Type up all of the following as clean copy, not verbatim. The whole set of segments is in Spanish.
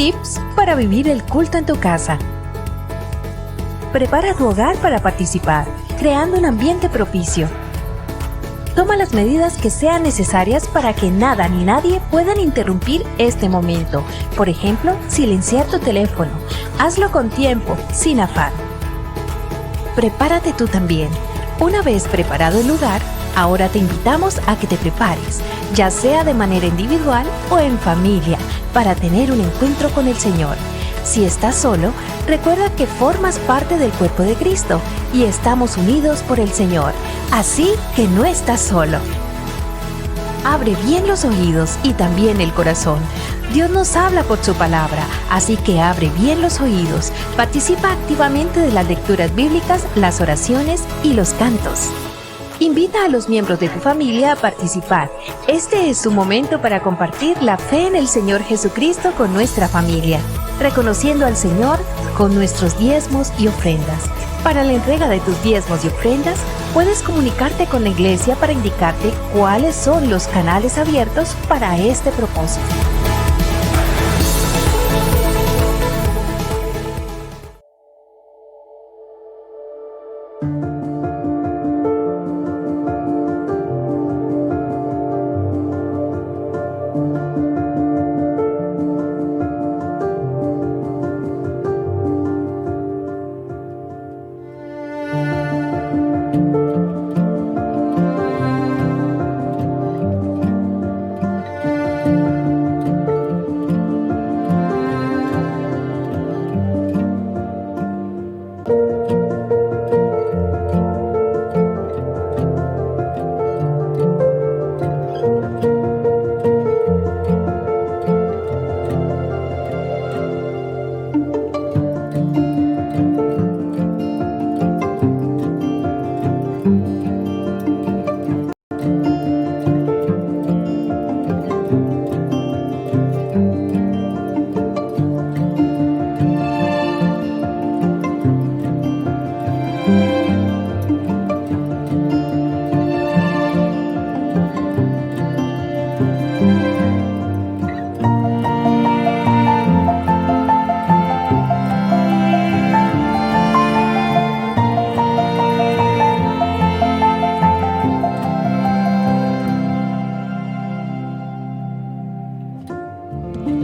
Tips para vivir el culto en tu casa. Prepara tu hogar para participar, creando un ambiente propicio. Toma las medidas que sean necesarias para que nada ni nadie puedan interrumpir este momento. Por ejemplo, silenciar tu teléfono. Hazlo con tiempo, sin afán. Prepárate tú también. Una vez preparado el lugar, ahora te invitamos a que te prepares, ya sea de manera individual o en familia, para tener un encuentro con el Señor. Si estás solo, recuerda que formas parte del cuerpo de Cristo y estamos unidos por el Señor, así que no estás solo. Abre bien los oídos y también el corazón. Dios nos habla por su palabra, así que abre bien los oídos. Participa activamente de las lecturas bíblicas, las oraciones y los cantos. Invita a los miembros de tu familia a participar. Este es su momento para compartir la fe en el Señor Jesucristo con nuestra familia, reconociendo al Señor con nuestros diezmos y ofrendas. Para la entrega de tus diezmos y ofrendas, puedes comunicarte con la iglesia para indicarte cuáles son los canales abiertos para este propósito.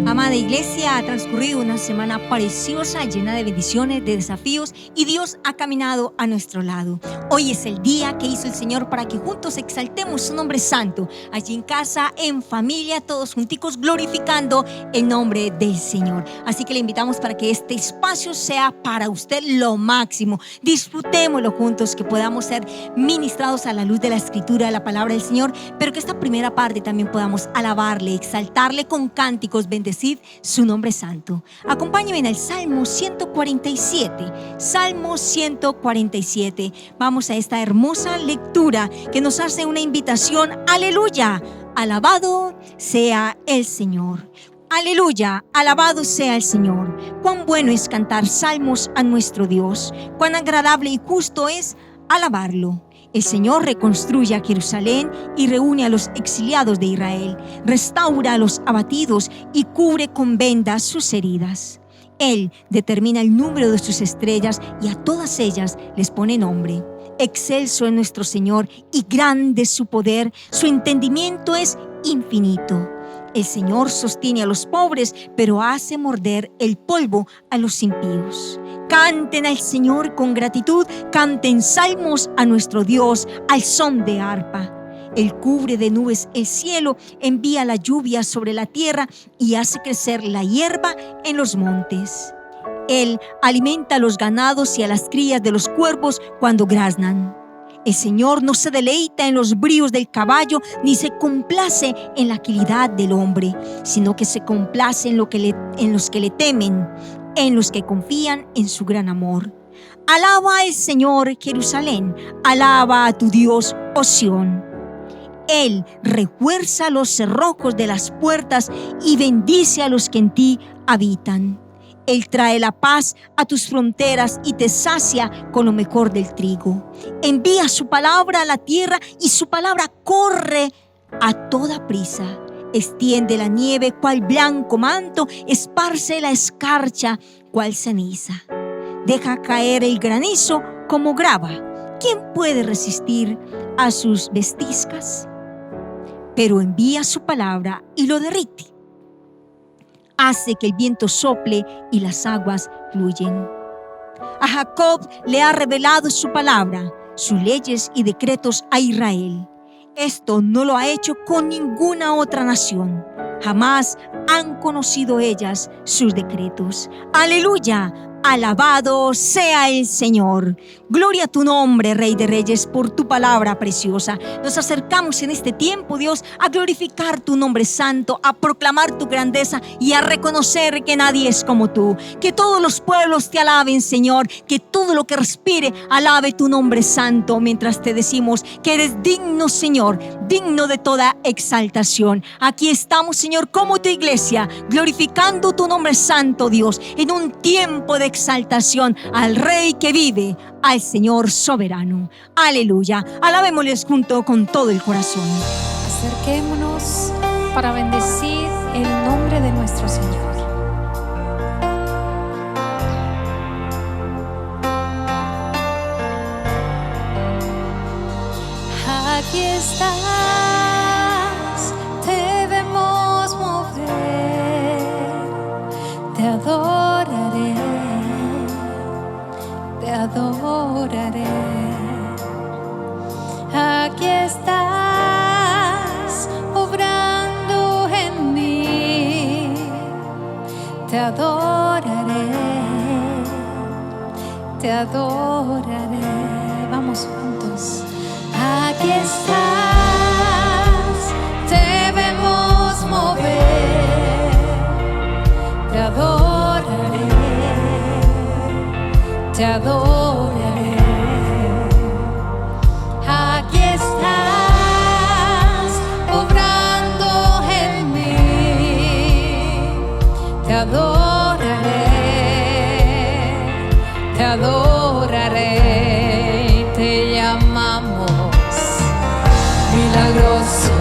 Amada iglesia, ha transcurrido una semana preciosa, llena de bendiciones, de desafíos, y Dios ha caminado a nuestro lado. Hoy es el día que hizo el Señor para que juntos exaltemos su nombre santo, allí en casa, en familia, todos junticos glorificando el nombre del Señor. Así que le invitamos para que este espacio sea para usted lo máximo. Disfrutémoslo juntos, que podamos ser ministrados a la luz de la Escritura, de la palabra del Señor, pero que esta primera parte también podamos alabarle, exaltarle con cánticos, bendecir su nombre santo. Acompáñenme en el Salmo 147. Salmo 147. Vamos a esta hermosa lectura que nos hace una invitación. Aleluya, alabado sea el Señor. Aleluya, alabado sea el Señor. Cuán bueno es cantar salmos a nuestro Dios. Cuán agradable y justo es alabarlo. El Señor reconstruye a Jerusalén y reúne a los exiliados de Israel. Restaura a los abatidos y cubre con vendas sus heridas. Él determina el número de sus estrellas y a todas ellas les pone nombre. Excelso es nuestro Señor y grande su poder. Su entendimiento es infinito. El Señor sostiene a los pobres, pero hace morder el polvo a los impíos. Canten al Señor con gratitud, canten salmos a nuestro Dios al son de arpa. Él cubre de nubes el cielo, envía la lluvia sobre la tierra y hace crecer la hierba en los montes. Él alimenta a los ganados y a las crías de los cuervos cuando graznan. El Señor no se deleita en los bríos del caballo, ni se complace en la agilidad del hombre, sino que se complace en los que le temen, en los que confían en su gran amor. Alaba al Señor, Jerusalén, alaba a tu Dios, oh Sión. Él refuerza los cerrojos de las puertas y bendice a los que en ti habitan. Él trae la paz a tus fronteras y te sacia con lo mejor del trigo. Envía su palabra a la tierra y su palabra corre a toda prisa. extiende la nieve cual blanco manto, esparce la escarcha cual ceniza. Deja caer el granizo como grava. ¿Quién puede resistir a sus vestiscas? Pero envía su palabra y lo derrite. Hace que el viento sople y las aguas fluyen. A Jacob le ha revelado su palabra, sus leyes y decretos a Israel. Esto no lo ha hecho con ninguna otra nación. Jamás han conocido ellas sus decretos. ¡Aleluya! Alabado sea el Señor. Gloria a tu nombre, Rey de Reyes, por tu palabra preciosa. Nos acercamos en este tiempo, Dios, a glorificar tu nombre santo, a proclamar tu grandeza y a reconocer que nadie es como tú. Que todos los pueblos te alaben, Señor. Que todo lo que respire alabe tu nombre santo, mientras te decimos que eres digno, Señor, digno de toda exaltación. Aquí estamos, Señor, como tu iglesia, glorificando tu nombre santo, Dios, en un tiempo de exaltación al Rey que vive, al Señor soberano. Aleluya. Alabémosles junto con todo el corazón. Acerquémonos para bendecir el nombre de nuestro Señor. Aquí estás, te vemos mover, te adoraré, te adoraré. Aquí estás, obrando en mí, te adoraré, te adoraré. Vamos juntos. Aquí estás, te vemos mover, te adoraré, te adoraré. Aquí estás, obrando en mí, te adoraré, te adoraré, te llamamos. Milagroso,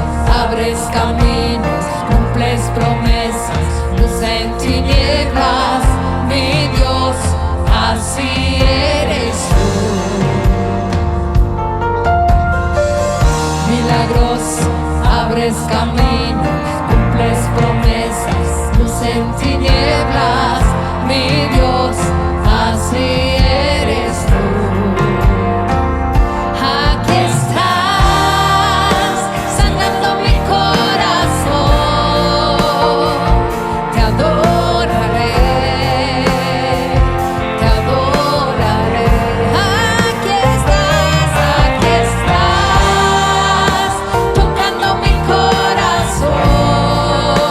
abres caminos, cumples promesas, luz en tinieblas, mi Dios, así eres tú. Milagroso, abres caminos, cumples promesas, luz en tinieblas, mi Dios, así eres tú. Tocando mi corazón.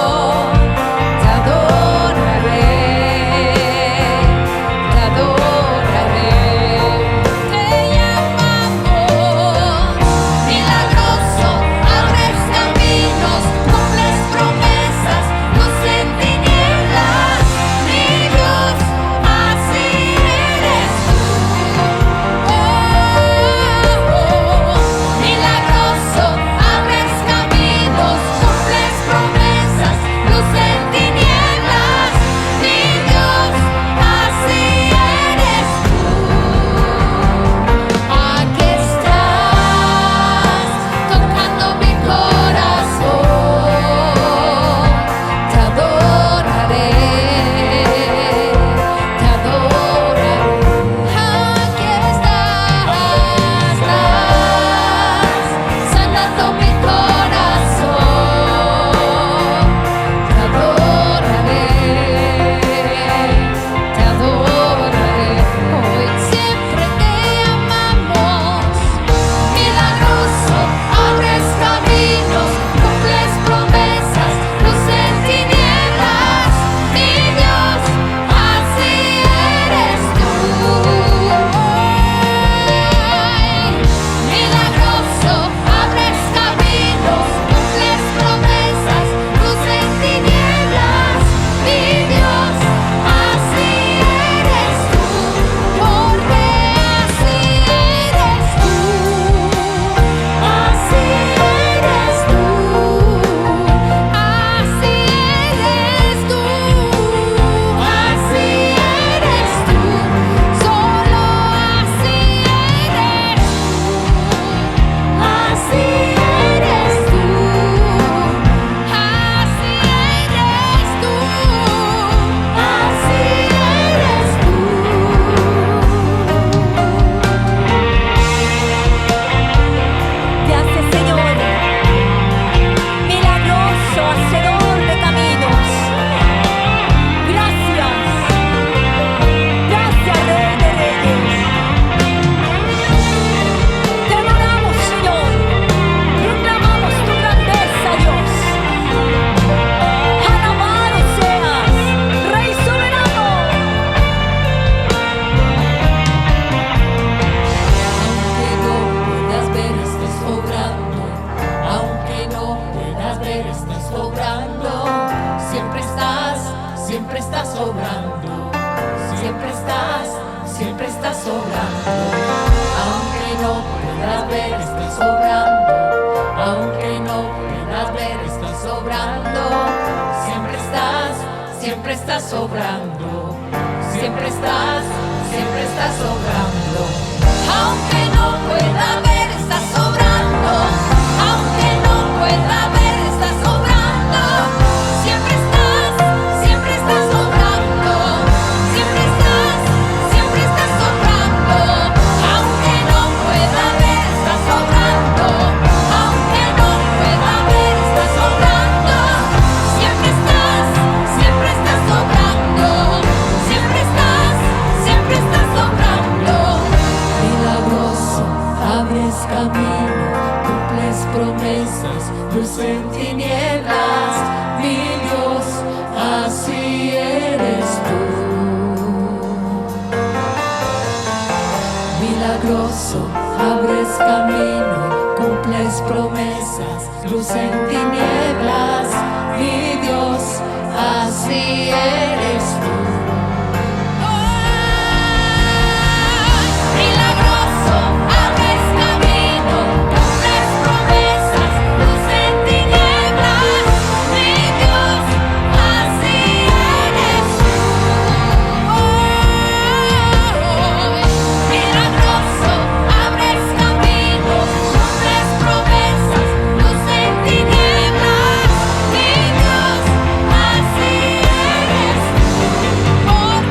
sobrando. Siempre estás sobrando. Aunque no puedas ver, estás sobrando. Aunque no puedas ver, estás sobrando. Siempre estás sobrando. Siempre estás sobrando. Aunque no pueda ver, estás sobrando. Aunque no pueda ver, estás sobrando. Siempre estás sobrando. Siempre estás sobrando. Aunque no pueda ver, estás sobrando. Aunque no pueda ver, estás sobrando. Siempre estás sobrando. Siempre estás sobrando. Milagroso, abres camino, cumples promesas, luz en tinieblas. Mi Dios, así eres tú. Milagroso, abres camino, cumples promesas, luz en tinieblas. Mi Dios, así eres tú. Milagroso, abres camino, cumples promesas, luz en tinieblas. Mi Dios, así eres tú. Milagroso, abres camino, cumples promesas, luz en tinieblas. Mi Dios, así eres tú. Porque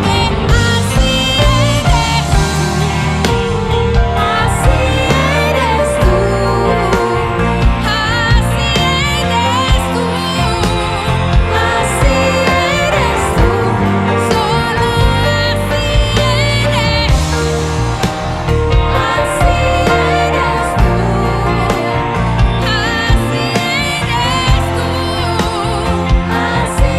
así eres tú. Así eres tú. Así eres tú. Así eres tú. Solo así eres tú. Así eres tú. Así eres tú. Así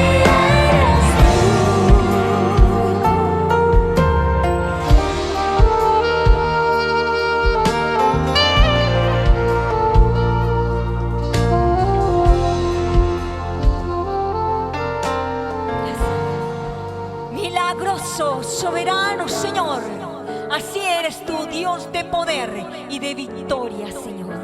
Milagroso, soberano Señor, así eres tú, Dios de poder y de victoria, Señor.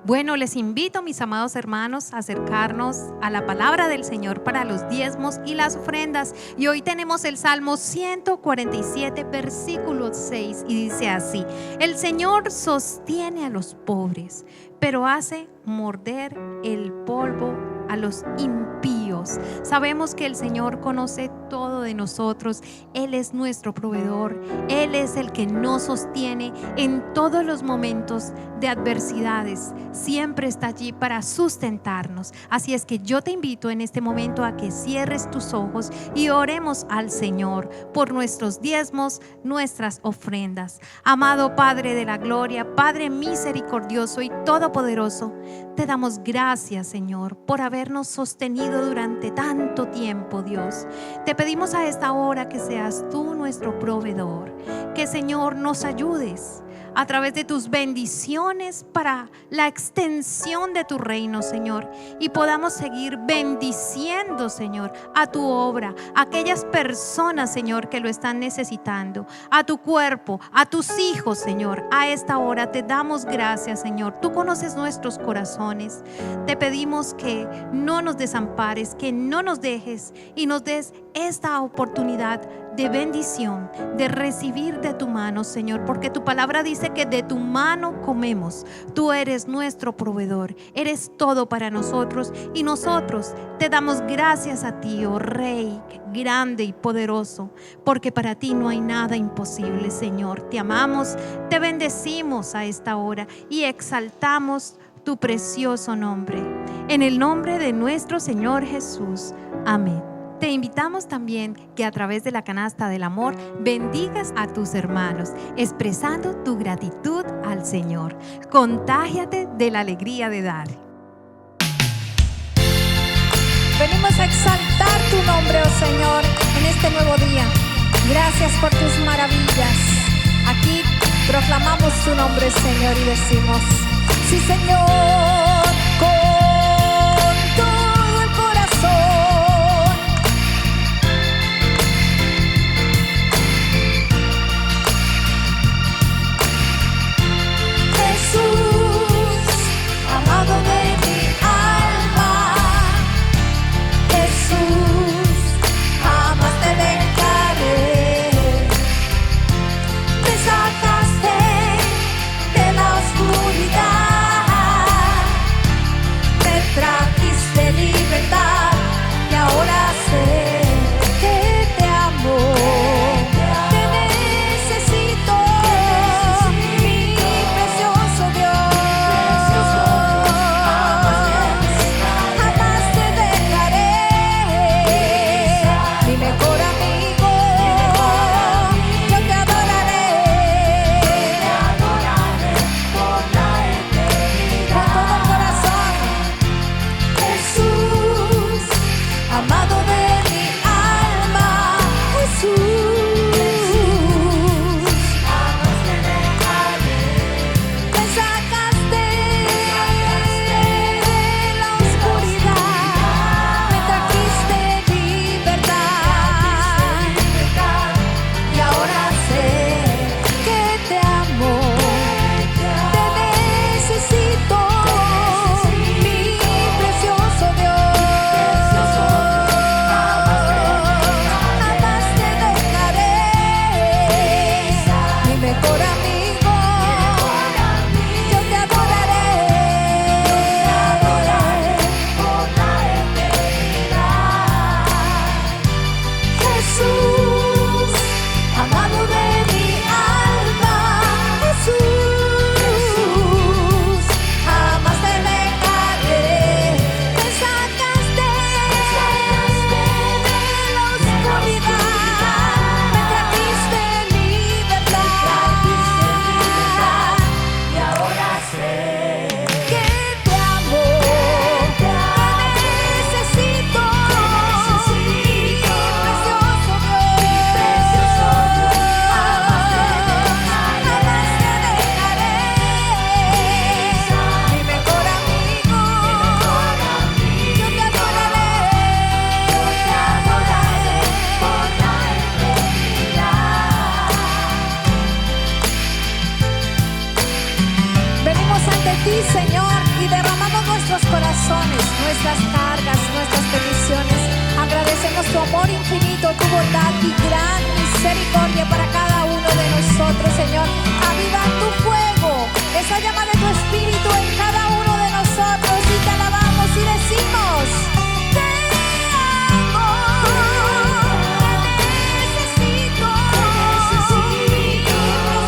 Bueno, les invito, mis amados hermanos, a acercarnos a la palabra del Señor para los diezmos y las ofrendas. Y hoy tenemos el Salmo 147, versículo 6, y dice así: el Señor sostiene a los pobres, pero hace morder el polvo a los impíos. Sabemos que el Señor conoce todo de nosotros. Él es nuestro proveedor. Él es el que nos sostiene en todos los momentos de adversidades. Siempre está allí para sustentarnos. Así es que yo te invito en este momento a que cierres tus ojos y oremos al Señor por nuestros diezmos, nuestras ofrendas. Amado Padre de la gloria, Padre misericordioso y todopoderoso, te damos gracias, Señor, por habernos sostenido durante tanto tiempo, Dios. Te pedimos a esta hora que seas tú nuestro proveedor, que, Señor, nos ayudes a través de tus bendiciones para la extensión de tu reino, Señor, y podamos seguir bendiciendo, Señor, a tu obra, a aquellas personas, Señor, que lo están necesitando, a tu cuerpo, a tus hijos, Señor. A esta hora te damos gracias, Señor. Tú conoces nuestros corazones. Te pedimos que no nos desampares, que no nos dejes y nos des esta oportunidad de bendición, de recibir de tu mano, Señor, porque tu palabra dice que de tu mano comemos. Tú eres nuestro proveedor, eres todo para nosotros, y nosotros te damos gracias a ti, oh Rey grande y poderoso, porque para ti no hay nada imposible, Señor. Te amamos, te bendecimos a esta hora y exaltamos tu precioso nombre, en el nombre de nuestro Señor Jesús. Amén. Te invitamos también que a través de la canasta del amor bendigas a tus hermanos, expresando tu gratitud al Señor. Contágiate de la alegría de dar. Venimos a exaltar tu nombre, oh Señor, en este nuevo día. Gracias por tus maravillas. Aquí proclamamos tu nombre, Señor, y decimos: sí, Señor, con todo el corazón ante ti, Señor, y derramamos nuestros corazones, nuestras cargas, nuestras peticiones. Agradecemos tu amor infinito, tu bondad y gran misericordia para cada uno de nosotros, Señor. Aviva tu fuego, esa llama de tu espíritu en cada uno de nosotros, y te alabamos y decimos: te amo, te necesito, precioso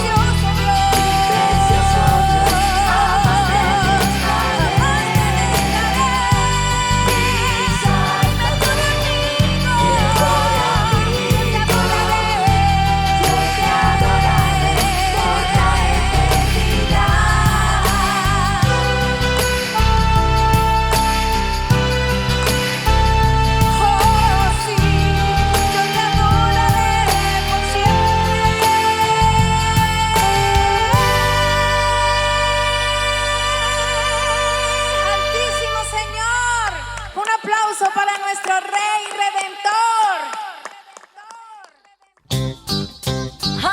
Dios, jamás te dejaré, salva todo amigo, te adoraré por la eternidad. Oh, sí, yo te adoraré por siempre. Altísimo Señor, un aplauso para nuestro Rey Redentor.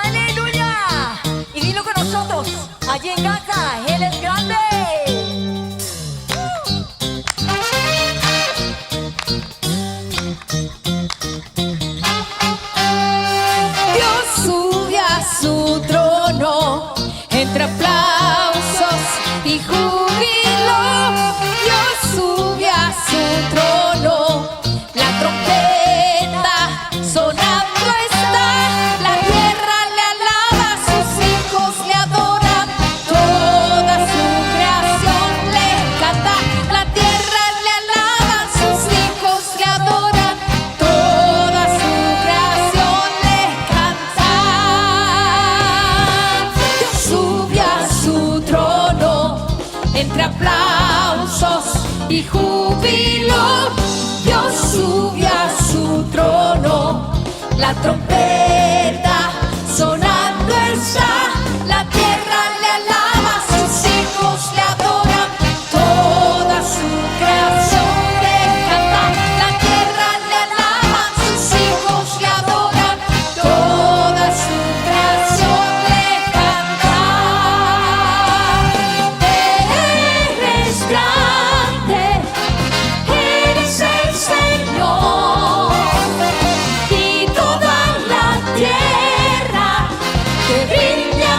¡Aleluya! Y dilo con nosotros, allí en casa, Él es grande. Dios sube a su trono entre aplausos y júbilo. Dios sube a su trono, la trompeta sonando está. La tierra le alaba, sus hijos le adoran, toda su creación le canta. La tierra le alaba, sus hijos le adoran, toda su creación le canta. Dios sube a su trono entre aplausos y júbilo. Dios sube a su trono, la trompeta sonando está. La tierra le alaba, sus hijos le adoran, toda su creación le canta. La tierra le alaba, sus hijos le adoran, toda su creación le canta. Eres grande, eres el Señor, y toda la tierra te brilla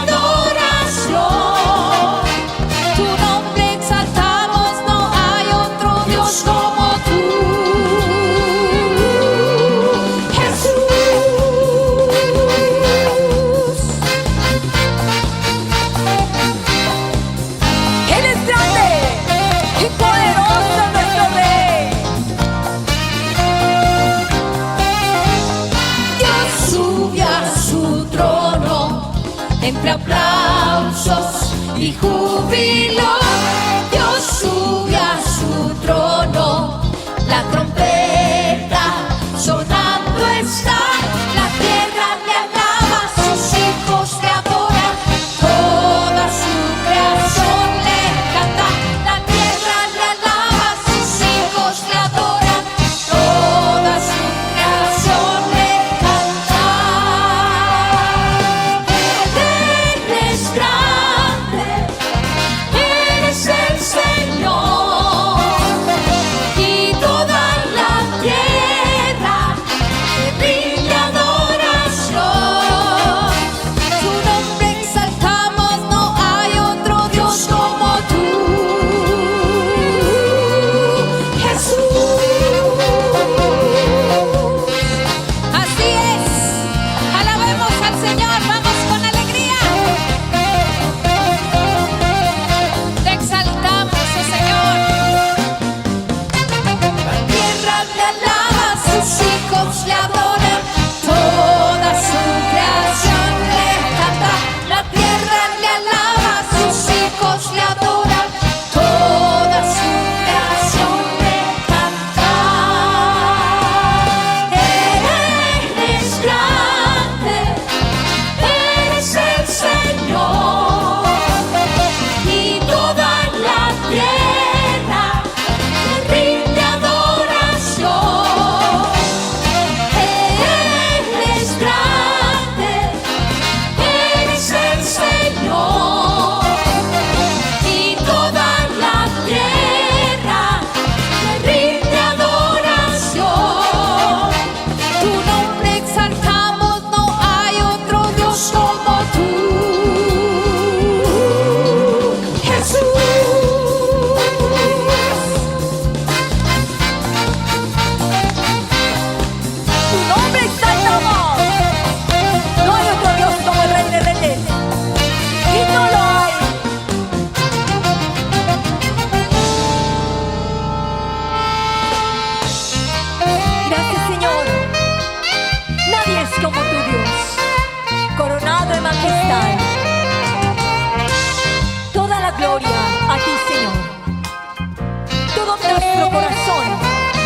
nuestro corazón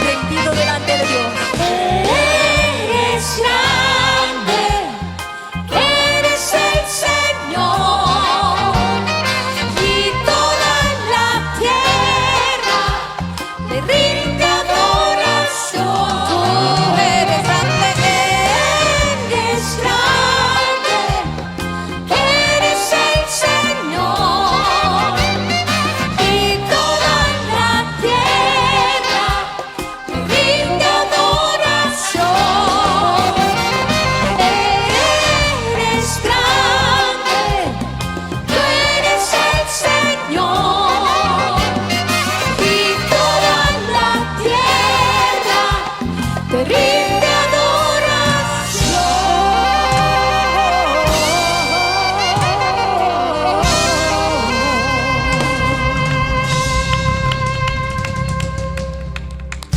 rendido delante de Dios. Eres grande, eres el Señor, y toda la tierra le rinde adoración. Tú eres grande, eres el Señor, y toda la tierra le rinde adoración. Eres grande, tú eres el Señor, y toda la tierra te rinde adoración.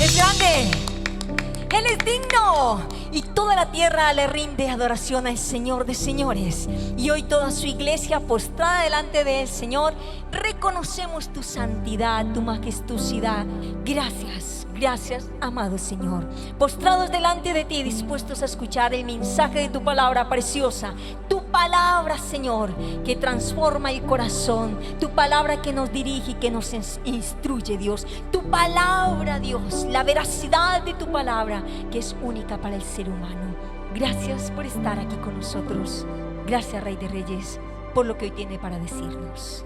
Es grande, Él es digno, y toda la tierra le rinde adoración al Señor de señores. Y hoy toda su iglesia postrada delante del Señor, reconocemos tu santidad, tu majestuosidad. Gracias, gracias, amado Señor. Postrados delante de ti, dispuestos a escuchar el mensaje de tu palabra preciosa. Tu palabra, Señor, que transforma el corazón. Tu palabra que nos dirige y que nos instruye, Dios. Tu palabra, Dios, la veracidad de tu palabra, que es única para el ser humano. Gracias por estar aquí con nosotros. Gracias, Rey de Reyes, por lo que hoy tiene para decirnos.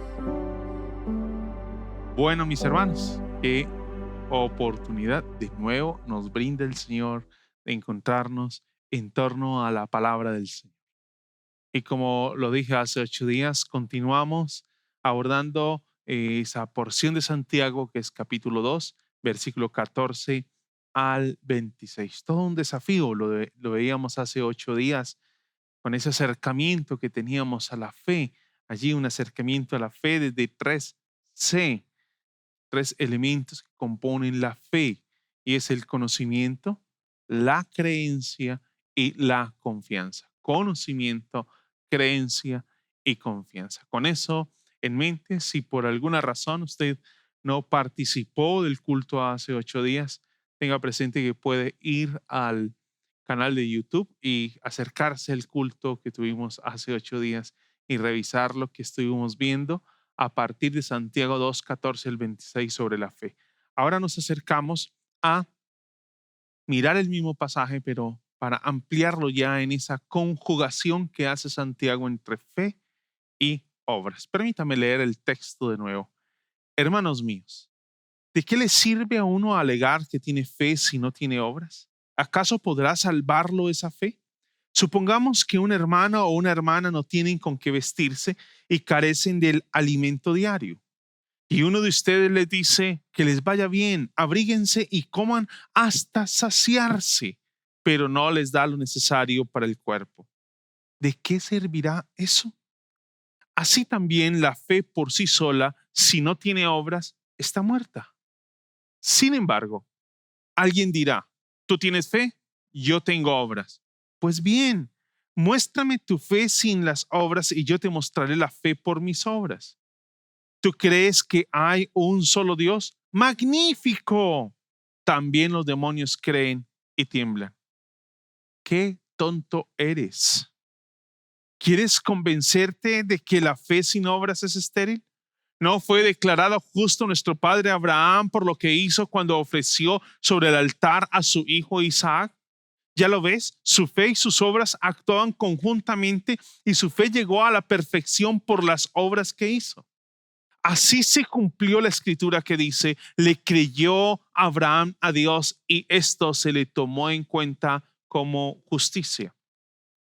Bueno, mis hermanos, qué oportunidad de nuevo nos brinda el Señor de encontrarnos en torno a la palabra del Señor. Y como lo dije hace 8 días, continuamos abordando esa porción de Santiago que es capítulo 2, versículo 14 al 26. Todo un desafío, lo veíamos hace 8 días con ese acercamiento que teníamos a la fe. Allí un acercamiento a la fe desde 3C, 3 elementos que componen la fe, y es el conocimiento, la creencia y la confianza. Conocimiento, creencia y confianza. Con eso en mente, si por alguna razón usted no participó del culto hace 8 días, tenga presente que puede ir al canal de YouTube y acercarse al culto que tuvimos hace 8 días y revisar lo que estuvimos viendo a partir de Santiago 2, 14 al 26 sobre la fe. Ahora nos acercamos a mirar el mismo pasaje, pero para ampliarlo ya en esa conjugación que hace Santiago entre fe y obras. Permítame leer el texto de nuevo. Hermanos míos, ¿de qué le sirve a uno alegar que tiene fe si no tiene obras? ¿Acaso podrá salvarlo esa fe? Supongamos que un hermano o una hermana no tienen con qué vestirse y carecen del alimento diario. Y uno de ustedes les dice que les vaya bien, abríguense y coman hasta saciarse, pero no les da lo necesario para el cuerpo. ¿De qué servirá eso? Así también la fe por sí sola, si no tiene obras, está muerta. Sin embargo, alguien dirá, ¿tú tienes fe? Yo tengo obras. Pues bien, muéstrame tu fe sin las obras y yo te mostraré la fe por mis obras. ¿Tú crees que hay un solo Dios? ¡Magnífico! También los demonios creen y tiemblan. ¡Qué tonto eres! ¿Quieres convencerte de que la fe sin obras es estéril? ¿No fue declarado justo nuestro padre Abraham por lo que hizo cuando ofreció sobre el altar a su hijo Isaac? ¿Ya lo ves? Su fe y sus obras actuaban conjuntamente y su fe llegó a la perfección por las obras que hizo. Así se cumplió la escritura que dice, le creyó Abraham a Dios y esto se le tomó en cuenta como justicia.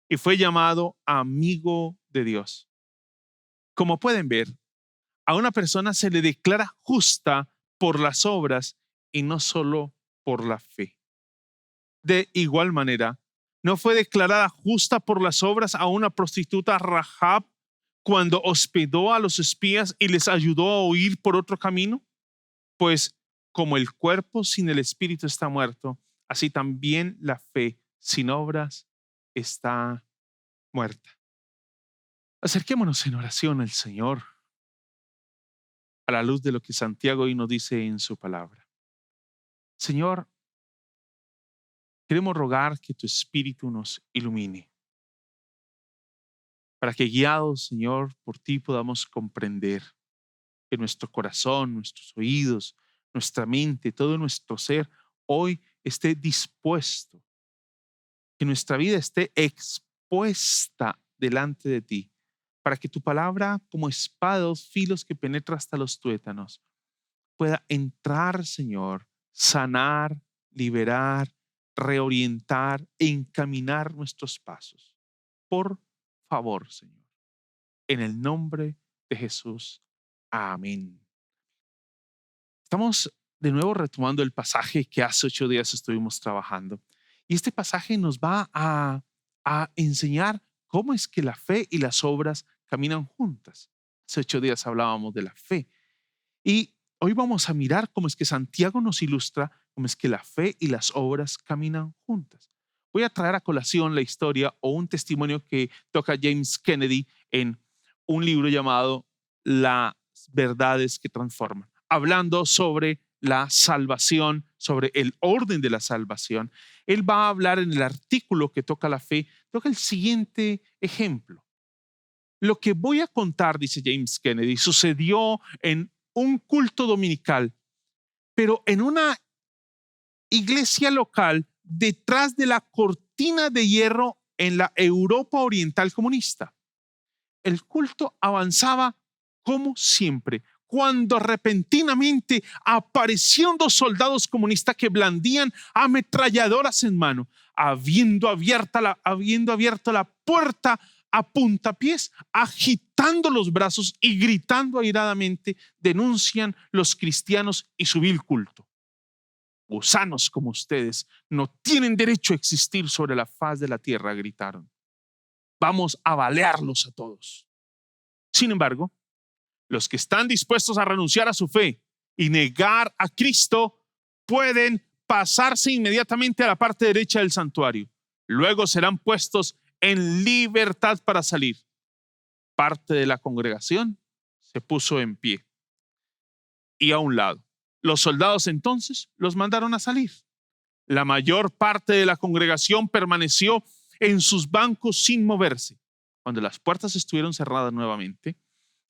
Y fue llamado amigo de Dios. Como pueden ver, a una persona se le declara justa por las obras y no solo por la fe. De igual manera, ¿no fue declarada justa por las obras a una prostituta Rahab cuando hospedó a los espías y les ayudó a huir por otro camino? Pues como el cuerpo sin el espíritu está muerto, así también la fe sin obras está muerta. Acerquémonos en oración al Señor a la luz de lo que Santiago hoy nos dice en su palabra. Señor, queremos rogar que tu Espíritu nos ilumine, para que guiados, Señor, por ti podamos comprender que nuestro corazón, nuestros oídos, nuestra mente, todo nuestro ser hoy esté dispuesto, que nuestra vida esté expuesta delante de ti, para que tu palabra, como espada de dos filos que penetra hasta los tuétanos, pueda entrar, Señor, sanar, liberar, reorientar e encaminar nuestros pasos. Por favor, Señor, en el nombre de Jesús. Amén. Estamos de nuevo retomando el pasaje que hace 8 días estuvimos trabajando. Y este pasaje nos va a enseñar cómo es que la fe y las obras caminan juntas. Hace 8 días hablábamos de la fe. Y hoy vamos a mirar cómo es que Santiago nos ilustra cómo es que la fe y las obras caminan juntas. Voy a traer a colación la historia o un testimonio que toca James Kennedy en un libro llamado Las verdades que transforman, hablando sobre la salvación, sobre el orden de la salvación. Él va a hablar en el artículo que toca la fe, toca el siguiente ejemplo. Lo que voy a contar, dice James Kennedy, sucedió en un culto dominical, pero en una iglesia local detrás de la cortina de hierro en la Europa oriental comunista. El culto avanzaba como siempre, cuando repentinamente aparecieron 2 soldados comunistas que blandían ametralladoras en mano, habiendo abierto la puerta a puntapiés, agitando los brazos y gritando airadamente, denuncian los cristianos y su vil culto. Gusanos como ustedes no tienen derecho a existir sobre la faz de la tierra, gritaron. Vamos a balearlos a todos. Sin embargo, los que están dispuestos a renunciar a su fe y negar a Cristo pueden pasarse inmediatamente a la parte derecha del santuario. Luego serán puestos en libertad para salir. Parte de la congregación se puso en pie y a un lado. Los soldados entonces los mandaron a salir. La mayor parte de la congregación permaneció en sus bancos sin moverse. Cuando las puertas estuvieron cerradas nuevamente,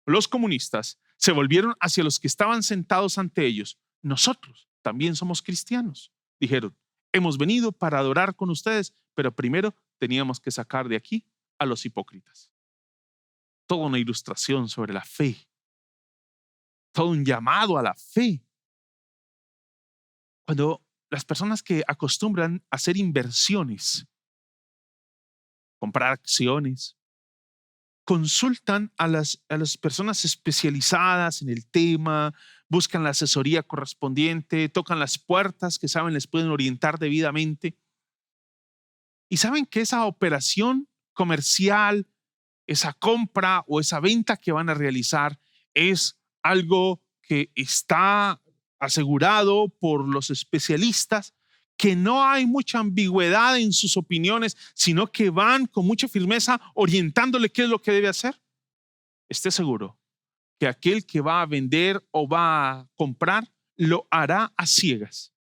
los comunistas se volvieron hacia los que estaban sentados ante ellos. Nosotros también somos cristianos, dijeron. Hemos venido para adorar con ustedes, pero primero teníamos que sacar de aquí a los hipócritas. Toda una ilustración sobre la fe. Todo un llamado a la fe. Cuando las personas que acostumbran a hacer inversiones, comprar acciones, consultan a las personas especializadas en el tema, buscan la asesoría correspondiente, tocan las puertas que saben les pueden orientar debidamente y saben que esa operación comercial, esa compra o esa venta que van a realizar es algo que está asegurado por los especialistas, que no hay mucha ambigüedad en sus opiniones, sino que van con mucha firmeza orientándole qué es lo que debe hacer. Esté seguro que aquel que va a vender o va a comprar lo hará a ciegas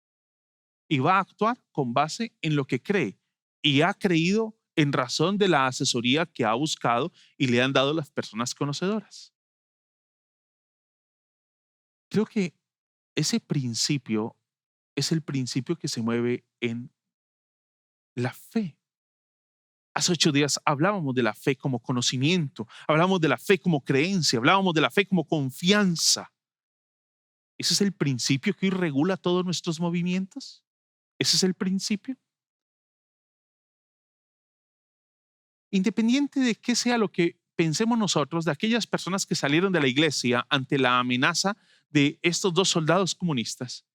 y va a actuar con base en lo que cree y ha creído en razón de la asesoría que ha buscado y le han dado las personas conocedoras. Creo que ese principio es el principio que se mueve en la fe. Hace 8 días hablábamos de la fe como conocimiento, hablábamos de la fe como creencia, hablábamos de la fe como confianza. ¿Ese es el principio que hoy regula todos nuestros movimientos? ¿Ese es el principio? Independiente de qué sea lo que pensemos nosotros, de aquellas personas que salieron de la iglesia ante la amenaza de estos 2 soldados comunistas,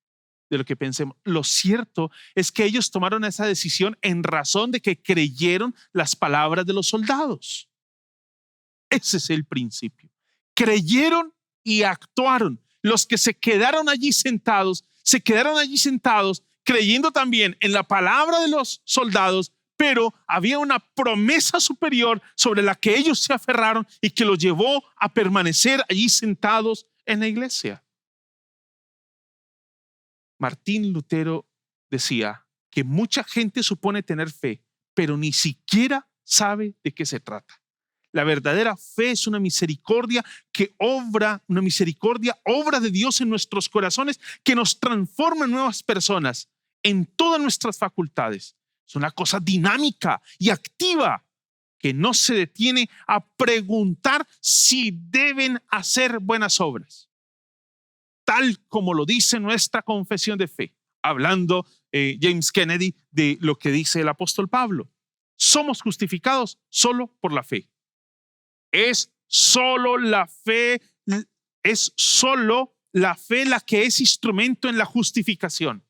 de lo que pensemos, lo cierto es que ellos tomaron esa decisión en razón de que creyeron las palabras de los soldados. Ese es el principio. Creyeron y actuaron. Los que se quedaron allí sentados creyendo también en la palabra de los soldados, pero había una promesa superior sobre la que ellos se aferraron y que los llevó a permanecer allí sentados en la iglesia. Martín Lutero decía que mucha gente supone tener fe, pero ni siquiera sabe de qué se trata. La verdadera fe es una misericordia obra de Dios en nuestros corazones, que nos transforma en nuevas personas en todas nuestras facultades. Es una cosa dinámica y activa que no se detiene a preguntar si deben hacer buenas obras, tal como lo dice nuestra confesión de fe, hablando James Kennedy de lo que dice el apóstol Pablo. Somos justificados solo por la fe. Es solo la fe la que es instrumento en la justificación.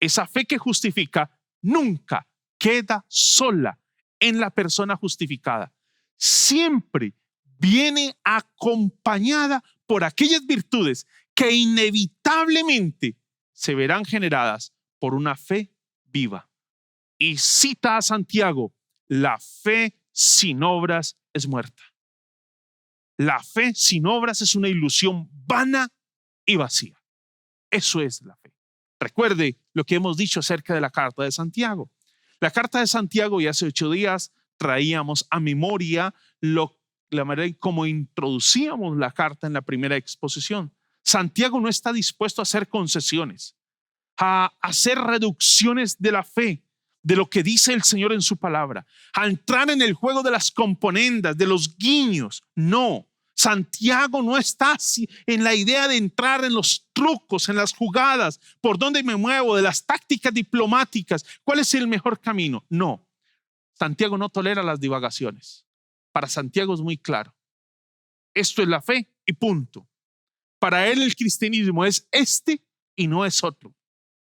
Esa fe que justifica nunca queda sola en la persona justificada. Siempre viene acompañada por aquellas virtudes que inevitablemente se verán generadas por una fe viva. Y cita a Santiago: la fe sin obras es muerta. La fe sin obras es una ilusión vana y vacía. Eso es la fe. Recuerde lo que hemos dicho acerca de la carta de Santiago. La carta de Santiago, y hace 8 días traíamos a memoria la manera en cómo introducíamos la carta en la primera exposición. Santiago no está dispuesto a hacer concesiones, a hacer reducciones de la fe, de lo que dice el Señor en su palabra, a entrar en el juego de las componendas, de los guiños. No, Santiago no está en la idea de entrar en los trucos, en las jugadas, por dónde me muevo, de las tácticas diplomáticas, cuál es el mejor camino. No, Santiago no tolera las divagaciones. Para Santiago es muy claro. Esto es la fe y punto. Para él el cristianismo es este y no es otro.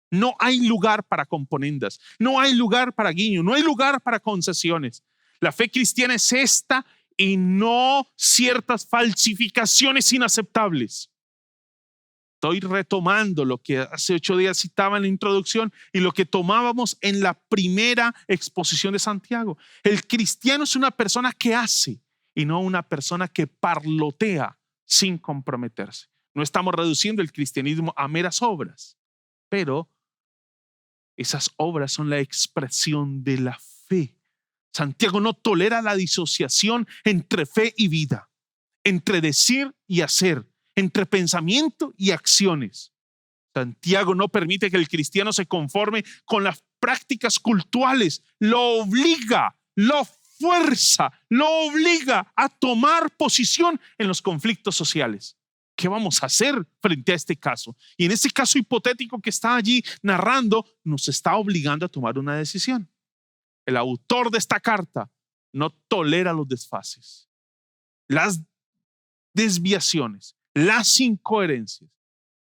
No hay lugar para componendas, no hay lugar para guiño, no hay lugar para concesiones. La fe cristiana es esta y no ciertas falsificaciones inaceptables. Estoy retomando lo que hace 8 días citaba en la introducción y lo que tomábamos en la primera exposición de Santiago. El cristiano es una persona que hace y no una persona que parlotea sin comprometerse. No estamos reduciendo el cristianismo a meras obras, pero esas obras son la expresión de la fe. Santiago no tolera la disociación entre fe y vida, entre decir y hacer, entre pensamiento y acciones. Santiago no permite que el cristiano se conforme con las prácticas cultuales, lo obliga, lo fuerza, lo obliga a tomar posición en los conflictos sociales. ¿Qué vamos a hacer frente a este caso? Y en este caso hipotético que está allí narrando, nos está obligando a tomar una decisión. El autor de esta carta no tolera los desfases, las desviaciones, las incoherencias.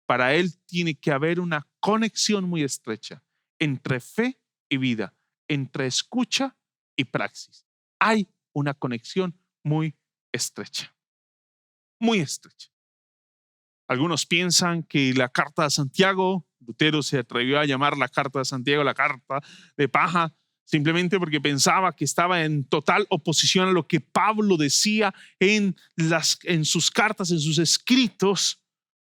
Para él tiene que haber una conexión muy estrecha entre fe y vida, entre escucha y praxis. Hay una conexión muy estrecha, muy estrecha. Algunos piensan que la carta de Santiago, Lutero se atrevió a llamar la carta de Santiago la carta de paja, simplemente porque pensaba que estaba en total oposición a lo que Pablo decía en sus cartas, en sus escritos,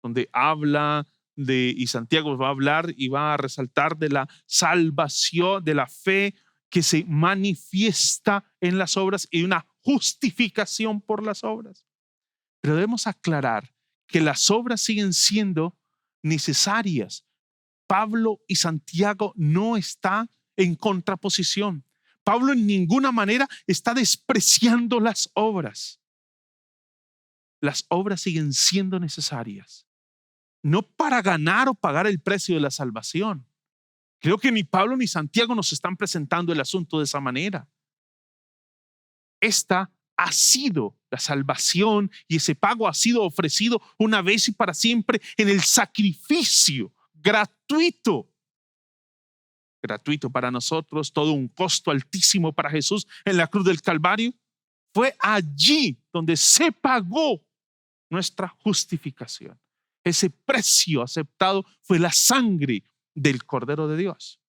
donde habla y Santiago va a hablar y va a resaltar de la salvación, de la fe que se manifiesta en las obras y una justificación por las obras. Pero debemos aclarar que las obras siguen siendo necesarias. Pablo y Santiago no están en contraposición. Pablo en ninguna manera está despreciando las obras. Las obras siguen siendo necesarias, no para ganar o pagar el precio de la salvación. Creo que ni Pablo ni Santiago nos están presentando el asunto de esa manera. Esta ha sido la salvación y ese pago ha sido ofrecido una vez y para siempre en el sacrificio gratuito para nosotros, todo un costo altísimo para Jesús en la cruz del Calvario. Fue allí donde se pagó nuestra justificación. Ese precio aceptado fue la sangre del Cordero de Dios.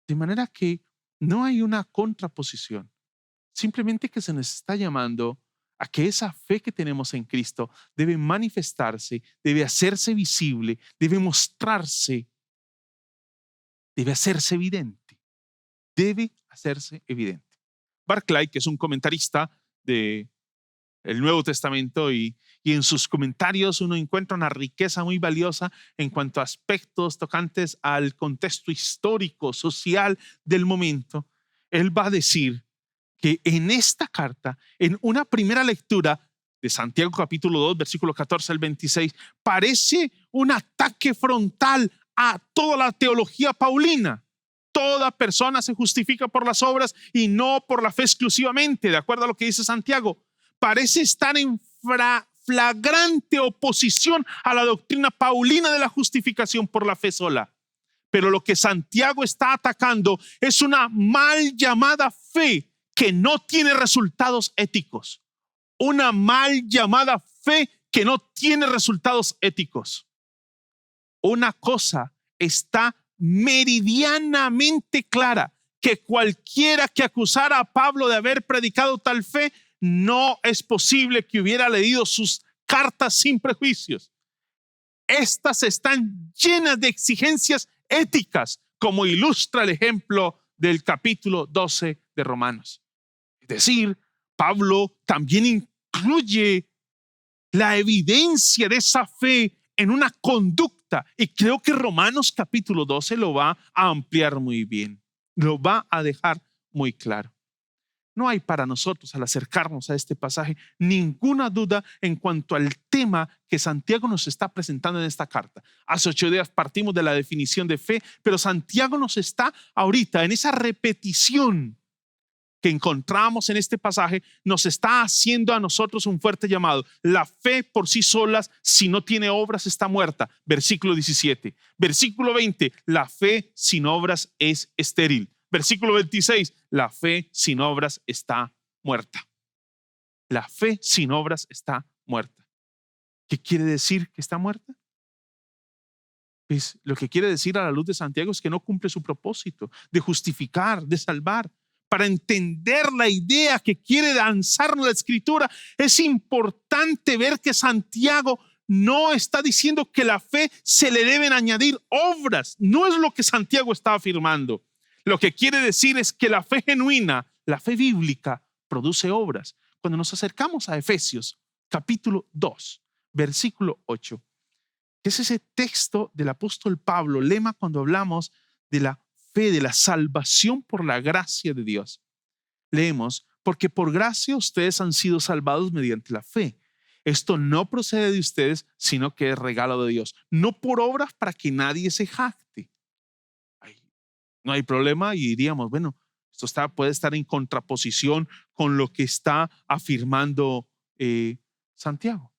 De manera que no hay una contraposición, simplemente que se nos está llamando a que esa fe que tenemos en Cristo debe manifestarse, debe hacerse visible, debe mostrarse, debe hacerse evidente. Debe hacerse evidente. Barclay, que es un comentarista de el Nuevo Testamento y en sus comentarios uno encuentra una riqueza muy valiosa en cuanto a aspectos tocantes al contexto histórico, social del momento. Él va a decir que en esta carta, en una primera lectura de Santiago capítulo 2, versículo 14 al 26, parece un ataque frontal a toda la teología paulina. Toda persona se justifica por las obras y no por la fe exclusivamente, de acuerdo a lo que dice Santiago. Parece estar en flagrante oposición a la doctrina paulina de la justificación por la fe sola. Pero lo que Santiago está atacando es una mal llamada fe que no tiene resultados éticos. Una mal llamada fe que no tiene resultados éticos. Una cosa está meridianamente clara, que cualquiera que acusara a Pablo de haber predicado tal fe, no es posible que hubiera leído sus cartas sin prejuicios. Estas están llenas de exigencias éticas, como ilustra el ejemplo del capítulo 12 de Romanos. Es decir, Pablo también incluye la evidencia de esa fe en una conducta, y creo que Romanos capítulo 12 lo va a ampliar muy bien, lo va a dejar muy claro. No hay para nosotros, al acercarnos a este pasaje, ninguna duda en cuanto al tema que Santiago nos está presentando en esta carta. Hace 8 días partimos de la definición de fe, pero Santiago nos está ahorita en esa repetición que encontramos en este pasaje, nos está haciendo a nosotros un fuerte llamado. La fe por sí sola, si no tiene obras, está muerta. Versículo 17. Versículo 20, la fe sin obras es estéril. Versículo 26, la fe sin obras está muerta. La fe sin obras está muerta. ¿Qué quiere decir que está muerta? Pues lo que quiere decir a la luz de Santiago es que no cumple su propósito de justificar, de salvar. Para entender la idea que quiere lanzarnos la Escritura, es importante ver que Santiago no está diciendo que la fe se le deben añadir obras. No es lo que Santiago está afirmando. Lo que quiere decir es que la fe genuina, la fe bíblica, produce obras. Cuando nos acercamos a Efesios capítulo 2, versículo 8, que es ese texto del apóstol Pablo, lema cuando hablamos de la fe, de la salvación por la gracia de Dios. Leemos, porque por gracia ustedes han sido salvados mediante la fe. Esto no procede de ustedes, sino que es regalo de Dios. No por obras para que nadie se jacte. No hay problema y diríamos, bueno, esto puede estar en contraposición con lo que está afirmando Santiago.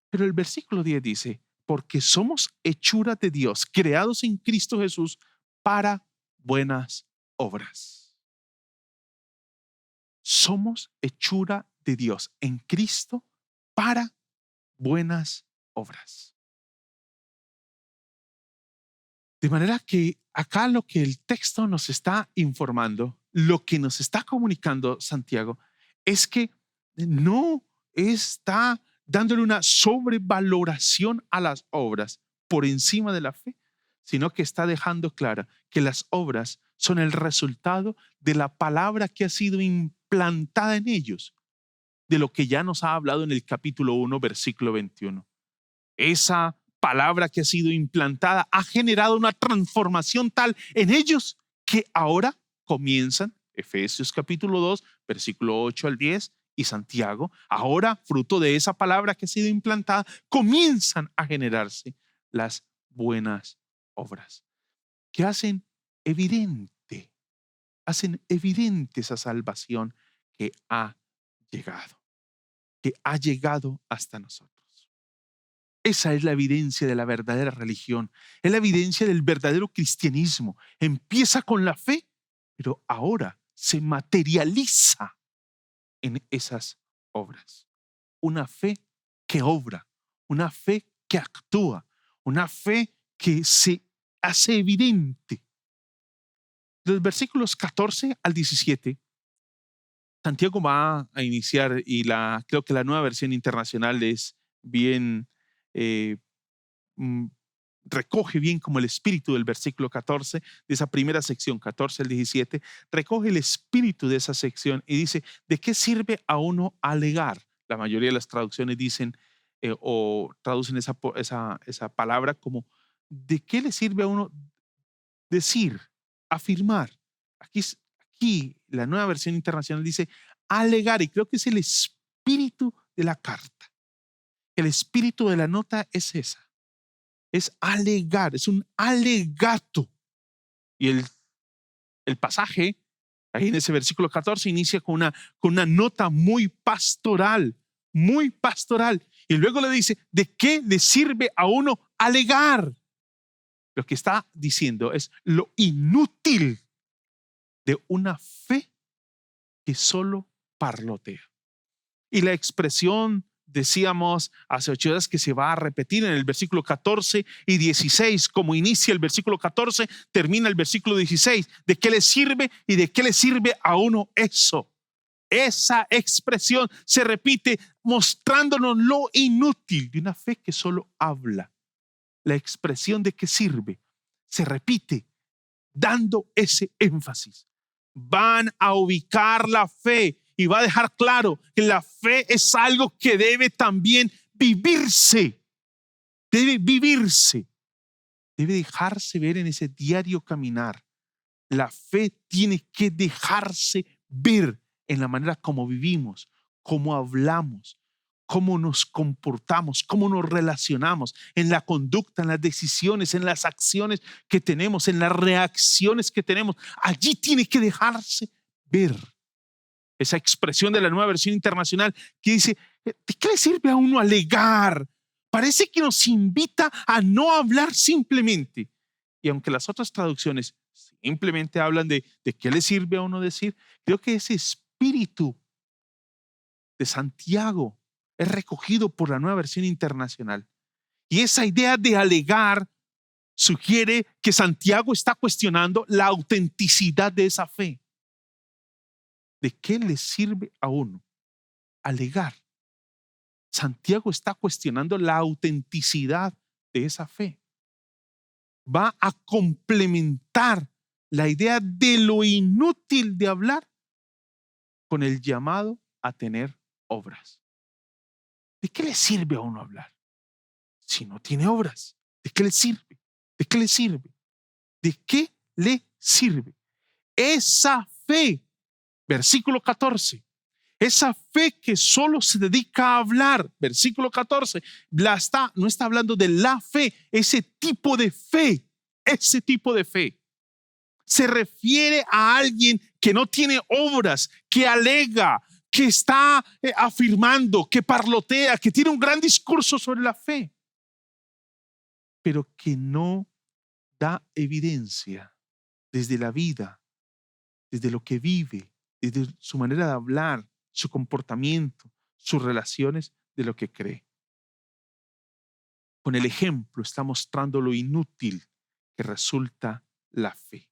Pero el versículo 10 dice, porque somos hechura de Dios, creados en Cristo Jesús para buenas obras. Somos hechura de Dios en Cristo para buenas obras. De manera que acá lo que el texto nos está informando, lo que nos está comunicando Santiago, es que no está dándole una sobrevaloración a las obras por encima de la fe, sino que está dejando clara que las obras son el resultado de la palabra que ha sido implantada en ellos, de lo que ya nos ha hablado en el capítulo 1, versículo 21. Esa palabra que ha sido implantada ha generado una transformación tal en ellos que ahora comienzan, Efesios capítulo 2, versículo 8 al 10 y Santiago, ahora fruto de esa palabra que ha sido implantada, comienzan a generarse las buenas obras que hacen evidente esa salvación que ha llegado hasta nosotros. Esa es la evidencia de la verdadera religión, es la evidencia del verdadero cristianismo. Empieza con la fe, pero ahora se materializa en esas obras. Una fe que obra, una fe que actúa, una fe que se hace evidente. Los versículos 14 al 17 Santiago va a iniciar y creo que la Nueva Versión Internacional es bien, eh, mm, recoge bien como el espíritu del versículo 14, de esa primera sección, 14 al 17, recoge el espíritu de esa sección y dice, ¿de qué sirve a uno alegar? La mayoría de las traducciones dicen o traducen esa palabra como, ¿de qué le sirve a uno decir, afirmar? Aquí la Nueva Versión Internacional dice alegar, y creo que es el espíritu de la carta. El espíritu de la nota es esa. Es alegar, es un alegato. Y el pasaje, ahí en ese versículo 14, inicia con una nota muy pastoral, muy pastoral. Y luego le dice, ¿de qué le sirve a uno alegar? Lo que está diciendo es lo inútil de una fe que solo parlotea. Y la expresión, decíamos hace 8 días, que se va a repetir en el versículo 14 y 16. Como inicia el versículo 14, termina el versículo 16. ¿De qué le sirve y de qué le sirve a uno eso? Esa expresión se repite mostrándonos lo inútil de una fe que solo habla. La expresión de qué sirve se repite dando ese énfasis. Van a ubicar la fe y va a dejar claro que la fe es algo que debe también vivirse. Debe vivirse. Debe dejarse ver en ese diario caminar. La fe tiene que dejarse ver en la manera como vivimos, cómo hablamos, cómo nos comportamos, cómo nos relacionamos, en la conducta, en las decisiones, en las acciones que tenemos, en las reacciones que tenemos. Allí tiene que dejarse ver. Esa expresión de la Nueva Versión Internacional que dice, ¿de qué le sirve a uno alegar? Parece que nos invita a no hablar simplemente. Y aunque las otras traducciones simplemente hablan de qué le sirve a uno decir, creo que ese espíritu de Santiago es recogido por la Nueva Versión Internacional. Y esa idea de alegar sugiere que Santiago está cuestionando la autenticidad de esa fe. ¿De qué le sirve a uno alegar? Santiago está cuestionando la autenticidad de esa fe. Va a complementar la idea de lo inútil de hablar con el llamado a tener obras. ¿De qué le sirve a uno hablar si no tiene obras? ¿De qué le sirve? ¿De qué le sirve? ¿De qué le sirve? Esa fe, versículo 14, esa fe que solo se dedica a hablar, versículo 14, no está hablando de la fe, ese tipo de fe se refiere a alguien que no tiene obras, que alega, que está afirmando, que parlotea, que tiene un gran discurso sobre la fe, pero que no da evidencia desde la vida, desde lo que vive, desde su manera de hablar, su comportamiento, sus relaciones, de lo que cree. Con el ejemplo está mostrando lo inútil que resulta la fe.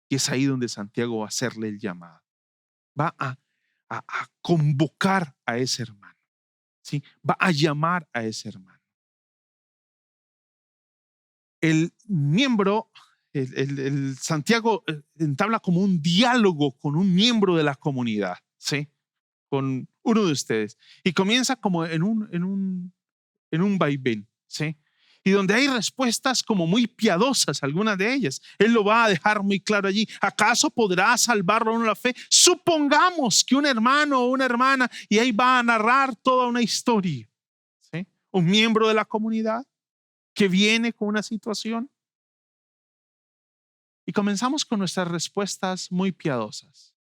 Y es ahí donde Santiago va a hacerle el llamado. Va a convocar a ese hermano. ¿Sí? Va a llamar a ese hermano. El miembro, el Santiago entabla como un diálogo con un miembro de la comunidad, ¿sí? Con uno de ustedes. Y comienza como en un vaivén, ¿sí? Y donde hay respuestas como muy piadosas, algunas de ellas. Él lo va a dejar muy claro allí. ¿Acaso podrá salvarlo uno la fe? Supongamos que un hermano o una hermana, y ahí va a narrar toda una historia, ¿sí? Un miembro de la comunidad que viene con una situación. Y comenzamos con nuestras respuestas muy piadosas,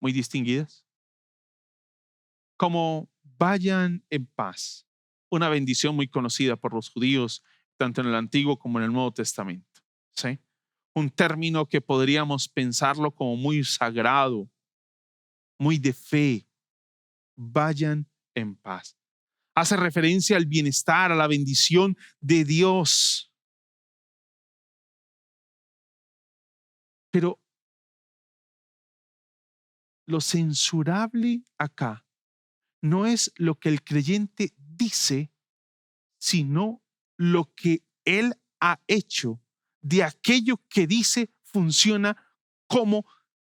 muy distinguidas, como vayan en paz, una bendición muy conocida por los judíos, tanto en el Antiguo como en el Nuevo Testamento, ¿sí? Un término que podríamos pensarlo como muy sagrado, muy de fe. Vayan en paz. Hace referencia al bienestar, a la bendición de Dios. Pero lo censurable acá no es lo que el creyente dice, sino lo que él ha hecho de aquello que dice funciona como,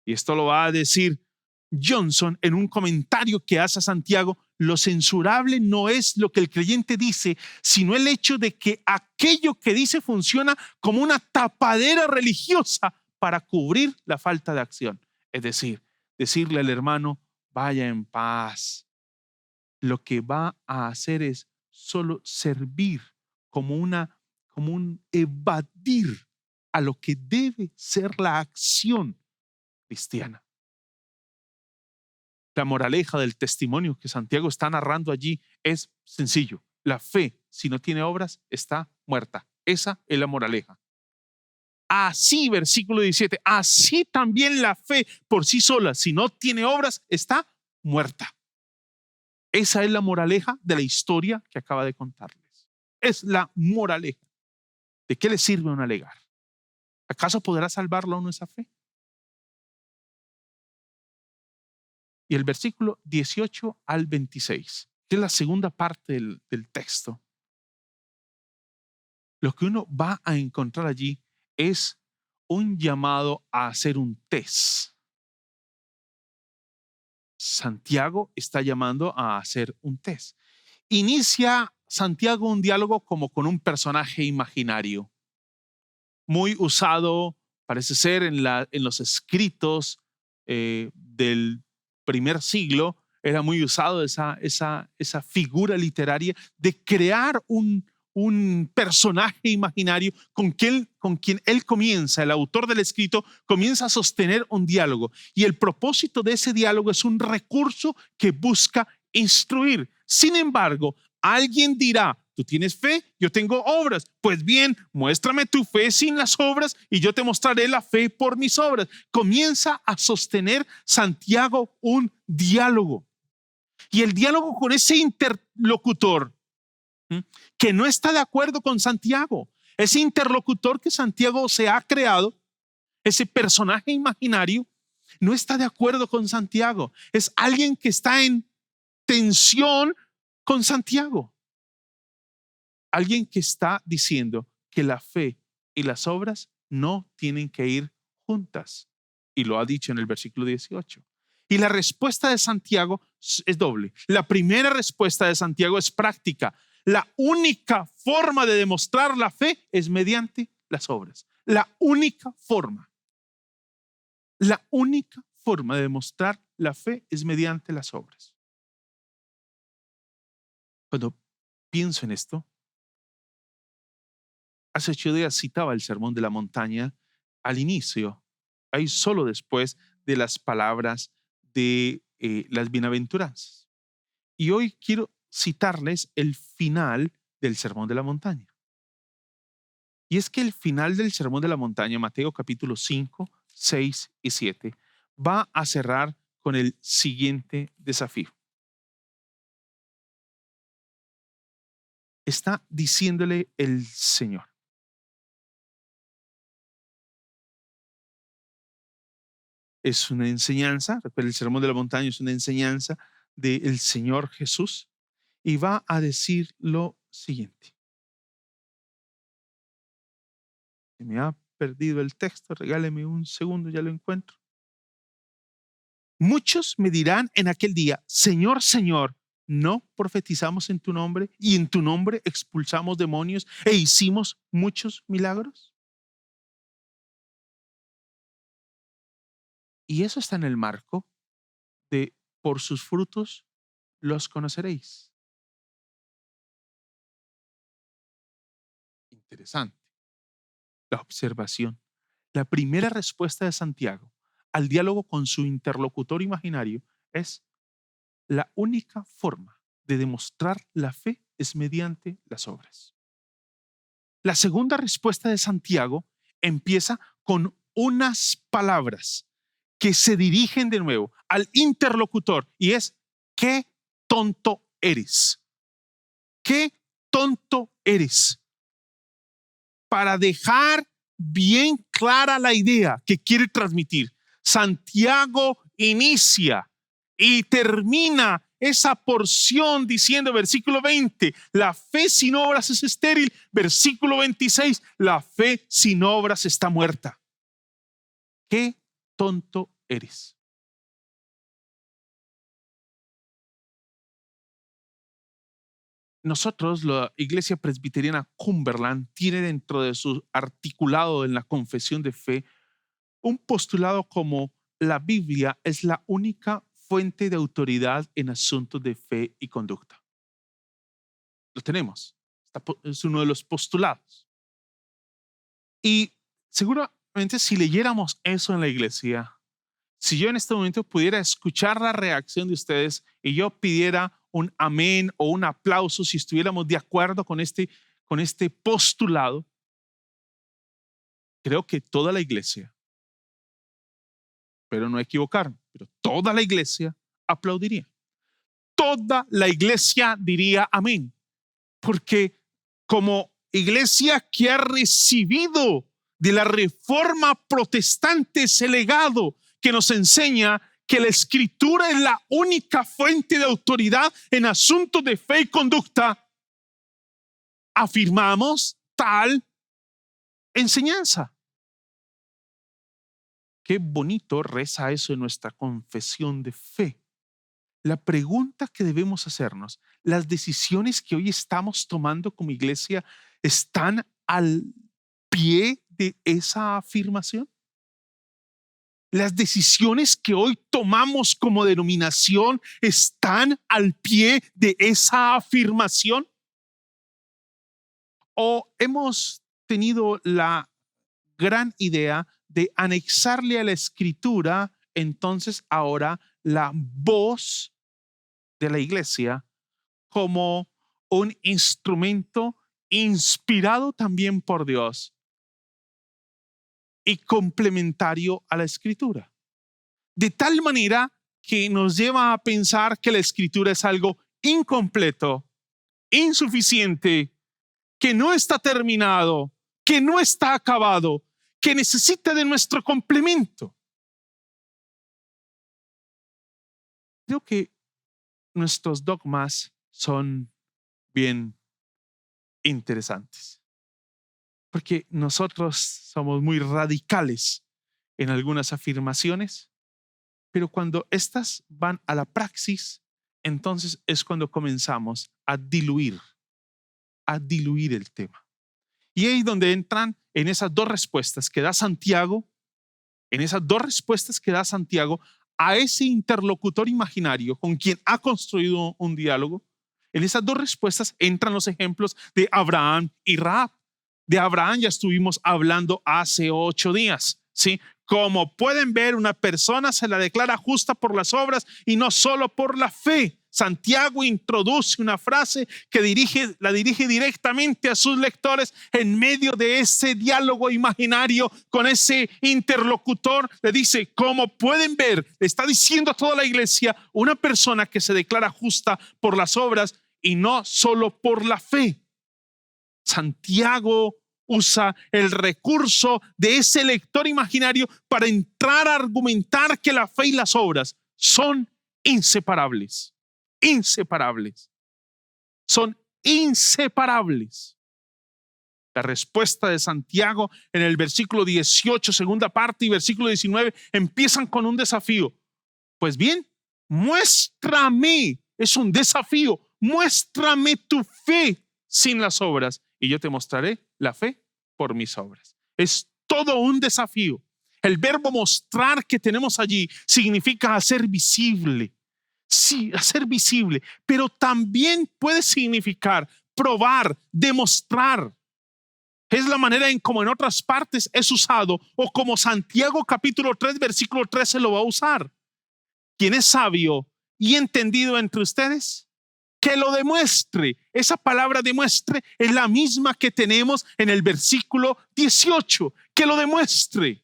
y esto lo va a decir Johnson en un comentario que hace a Santiago, lo censurable no es lo que el creyente dice, sino el hecho de que aquello que dice funciona como una tapadera religiosa para cubrir la falta de acción. Es decir, decirle al hermano, vaya en paz. Lo que va a hacer es solo servir como un evadir a lo que debe ser la acción cristiana. La moraleja del testimonio que Santiago está narrando allí es sencillo. La fe, si no tiene obras, está muerta. Esa es la moraleja. Así, versículo 17, así también la fe por sí sola, si no tiene obras, está muerta. Esa es la moraleja de la historia que acaba de contarles. Es la moraleja. ¿De qué le sirve un alegar? ¿Acaso podrá salvarlo a uno esa fe? Y el versículo 18 al 26, que es la segunda parte del texto, lo que uno va a encontrar allí es un llamado a hacer un test. Santiago está llamando a hacer un test. Inicia Santiago un diálogo como con un personaje imaginario, muy usado, parece ser, en los escritos del primer siglo. Era muy usado esa figura literaria de crear un personaje imaginario con quien él comienza, el autor del escrito comienza a sostener un diálogo. Y el propósito de ese diálogo es un recurso que busca instruir. Sin embargo, alguien dirá, tú tienes fe, yo tengo obras. Pues bien, muéstrame tu fe sin las obras y yo te mostraré la fe por mis obras. Comienza a sostener Santiago un diálogo. Y el diálogo con ese interlocutor que no está de acuerdo con Santiago, ese interlocutor que Santiago se ha creado, ese personaje imaginario, no está de acuerdo con Santiago. Es alguien que está en tensión con Santiago. Alguien que está diciendo que la fe y las obras no tienen que ir juntas. Y lo ha dicho en el versículo 18. Y la respuesta de Santiago es doble. La primera respuesta de Santiago es práctica. La única forma de demostrar la fe es mediante las obras. La única forma. La única forma de demostrar la fe es mediante las obras. Cuando pienso en esto, hace 8 días citaba el Sermón de la Montaña al inicio, ahí solo después de las palabras de las bienaventuranzas. Y hoy quiero citarles el final del Sermón de la Montaña. Y es que el final del Sermón de la Montaña, Mateo capítulo 5, 6 y 7, va a cerrar con el siguiente desafío. Está diciéndole el Señor: es una enseñanza, recuerda, el Sermón de la Montaña es una enseñanza del Señor Jesús, y va a decir lo siguiente. Se me ha perdido el texto, regáleme un segundo, ya lo encuentro. Muchos me dirán en aquel día: Señor, Señor, ¿no profetizamos en tu nombre y en tu nombre expulsamos demonios e hicimos muchos milagros? Y eso está en el marco de por sus frutos los conoceréis. Interesante la observación. La primera respuesta de Santiago al diálogo con su interlocutor imaginario es: la única forma de demostrar la fe es mediante las obras. La segunda respuesta de Santiago empieza con unas palabras que se dirigen de nuevo al interlocutor y es: qué tonto eres. Qué tonto eres. Para dejar bien clara la idea que quiere transmitir, Santiago inicia y termina esa porción diciendo, versículo 20, la fe sin obras es estéril. Versículo 26, la fe sin obras está muerta. Qué tonto eres. Nosotros, la Iglesia Presbiteriana Cumberland, tiene dentro de su articulado en la confesión de fe un postulado como la Biblia es la única fuente de autoridad en asuntos de fe y conducta. Lo tenemos. Es uno de los postulados. Y seguramente si leyéramos eso en la iglesia, si yo en este momento pudiera escuchar la reacción de ustedes y yo pidiera un amén o un aplauso si estuviéramos de acuerdo con este postulado, creo que toda la iglesia, pero no equivocarme, pero toda la iglesia aplaudiría. Toda la iglesia diría amén. Porque como iglesia que ha recibido de la reforma protestante ese legado que nos enseña que la escritura es la única fuente de autoridad en asuntos de fe y conducta, afirmamos tal enseñanza. Qué bonito reza eso en nuestra confesión de fe. La pregunta que debemos hacernos, las decisiones que hoy estamos tomando como iglesia, ¿están al pie de esa afirmación? Las decisiones que hoy tomamos como denominación, ¿están al pie de esa afirmación? ¿O hemos tenido la gran idea de anexarle a la escritura entonces ahora la voz de la iglesia como un instrumento inspirado también por Dios y complementario a la escritura? De tal manera que nos lleva a pensar que la escritura es algo incompleto, insuficiente, que no está terminado, que no está acabado, que necesita de nuestro complemento. Creo que nuestros dogmas son bien interesantes, porque nosotros somos muy radicales en algunas afirmaciones, pero cuando estas van a la praxis, entonces es cuando comenzamos a diluir el tema. Y ahí es donde entran en esas dos respuestas que da Santiago, a ese interlocutor imaginario con quien ha construido un diálogo. En esas dos respuestas entran los ejemplos de Abraham y Rahab. De Abraham ya estuvimos hablando hace 8 días, ¿sí? Como pueden ver, una persona se la declara justa por las obras y no solo por la fe. Santiago introduce una frase que la dirige directamente a sus lectores en medio de ese diálogo imaginario con ese interlocutor. Le dice, como pueden ver, le está diciendo a toda la iglesia, una persona que se declara justa por las obras y no solo por la fe. Santiago usa el recurso de ese lector imaginario para entrar a argumentar que la fe y las obras son inseparables. Son inseparables. La respuesta de Santiago en el versículo 18, segunda parte, y versículo 19 empiezan con un desafío. Pues bien, muéstrame, es un desafío, muéstrame tu fe sin las obras y yo te mostraré la fe por mis obras. Es todo un desafío. El verbo mostrar que tenemos allí significa hacer visible. Sí, hacer visible, pero también puede significar probar, demostrar. Es la manera en como en otras partes es usado, o como Santiago capítulo 3 versículo 13 lo va a usar. ¿Quién es sabio y entendido entre ustedes? Que lo demuestre. Esa palabra demuestre es la misma que tenemos en el versículo 18. Que lo demuestre.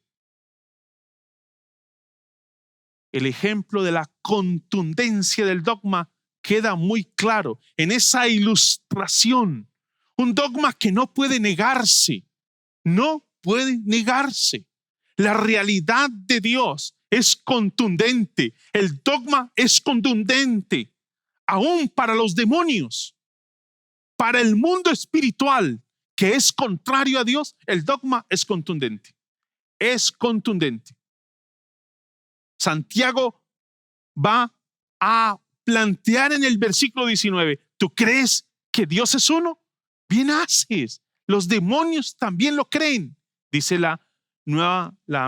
El ejemplo de la contundencia del dogma queda muy claro en esa ilustración. Un dogma que no puede negarse. La realidad de Dios es contundente. El dogma es contundente. Aún para los demonios, para el mundo espiritual que es contrario a Dios, el dogma es contundente. Es contundente. Santiago va a plantear en el versículo 19, ¿tú crees que Dios es uno? Bien haces. Los demonios también lo creen. Dice la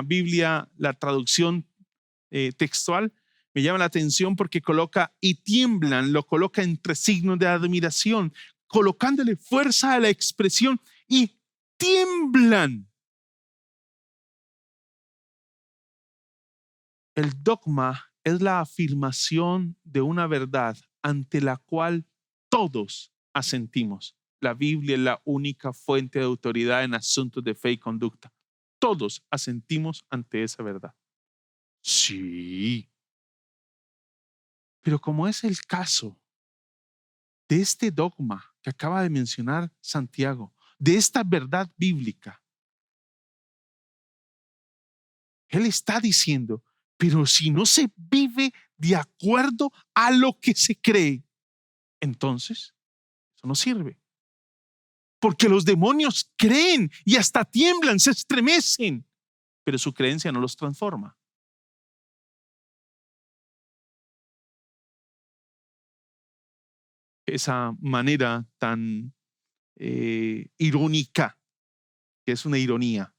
Biblia, la traducción textual, me llama la atención porque coloca y tiemblan, lo coloca entre signos de admiración, colocándole fuerza a la expresión y tiemblan. El dogma es la afirmación de una verdad ante la cual todos asentimos. La Biblia es la única fuente de autoridad en asuntos de fe y conducta. Todos asentimos ante esa verdad. Sí. Pero como es el caso de este dogma que acaba de mencionar Santiago, de esta verdad bíblica, él está diciendo, pero si no se vive de acuerdo a lo que se cree, entonces eso no sirve. Porque los demonios creen y hasta tiemblan, se estremecen, pero su creencia no los transforma. Esa manera tan irónica, que es una ironía.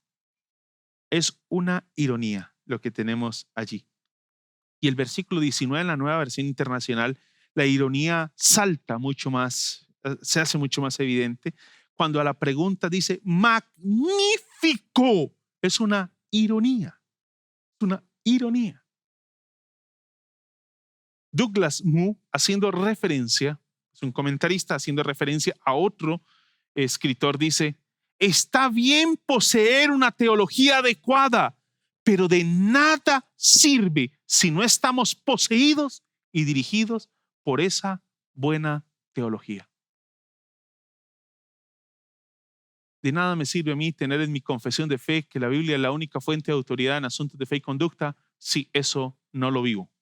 Es una ironía lo que tenemos allí. Y el versículo 19 en la Nueva Versión Internacional, la ironía salta mucho más, se hace mucho más evidente cuando a la pregunta dice magnífico. Es una ironía. Es una ironía. Douglas Moo, haciendo referencia, es un comentarista haciendo referencia a otro escritor, dice: está bien poseer una teología adecuada, pero de nada sirve si no estamos poseídos y dirigidos por esa buena teología. De nada me sirve a mí tener en mi confesión de fe que la Biblia es la única fuente de autoridad en asuntos de fe y conducta si eso no lo vivo.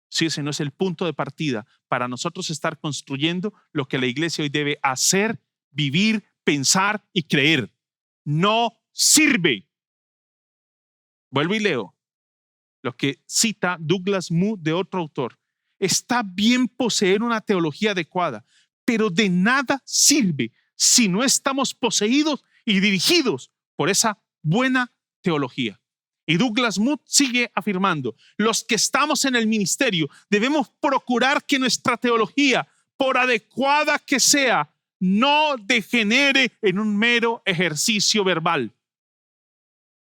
Si ese no es el punto de partida para nosotros estar construyendo lo que la iglesia hoy debe hacer, vivir, pensar y creer. No sirve. Vuelvo y leo lo que cita Douglas Moo de otro autor. Está bien poseer una teología adecuada, pero de nada sirve si no estamos poseídos y dirigidos por esa buena teología. Y Douglas Moo sigue afirmando, los que estamos en el ministerio debemos procurar que nuestra teología, por adecuada que sea, no degenere en un mero ejercicio verbal.